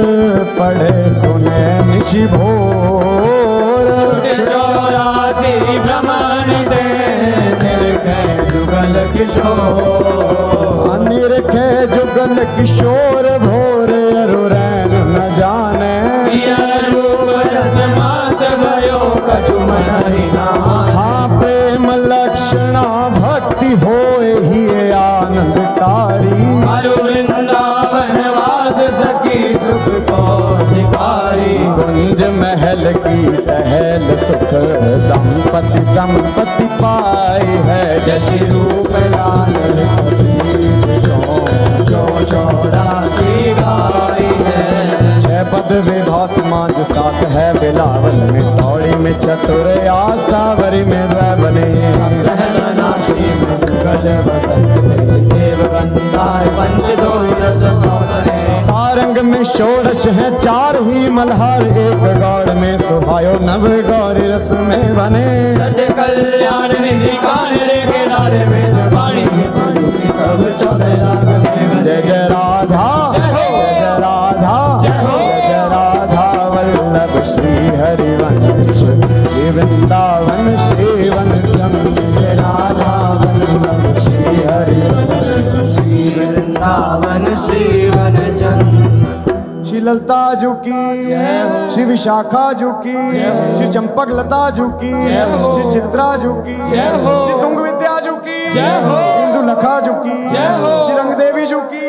पढ़े सुने निशि भोर 84 ब्रह्मांड निर्गय जुगल किशोर निरखे जुगल किशोर भोर अरुरैन न जाने रूप रस मात भयो कछु मन ही ना हाँ प्रेम लक्षणा सुख दंपति संपत्ति पाई है। जय श्री रूप लाल जो 84 गाई है। 6 पद विभास मांझ 7 है बिलावल में, टौड़ी में चतुर आसावरी में बने। श्री मंगल वसंत देव गंधार पंच दो रस सौसरे। सारंग में षोडश है 4 हुई मल्हार, एक गौड़ में सुहायो नव गौरी रस में बने। सत्य कल्याण निधि कानड़े के नारे वेद वाणी सब 14 राग में। जय जय राधा जय जय राधा जय राधा वल्लभ श्री हरिवंश श्री वृंदावन श्री वनचम। जय राधा वल्लभ श्री हरिवंश श्री वृंदावन श्री वनचंद। श्री ललता जू की, श्री विशाखा जू की, श्री चंपक लता जू की, श्री चित्रा जू की, श्री तुंग विद्या जू की, इंदु लखा जू की, श्री रंग देवी जू की,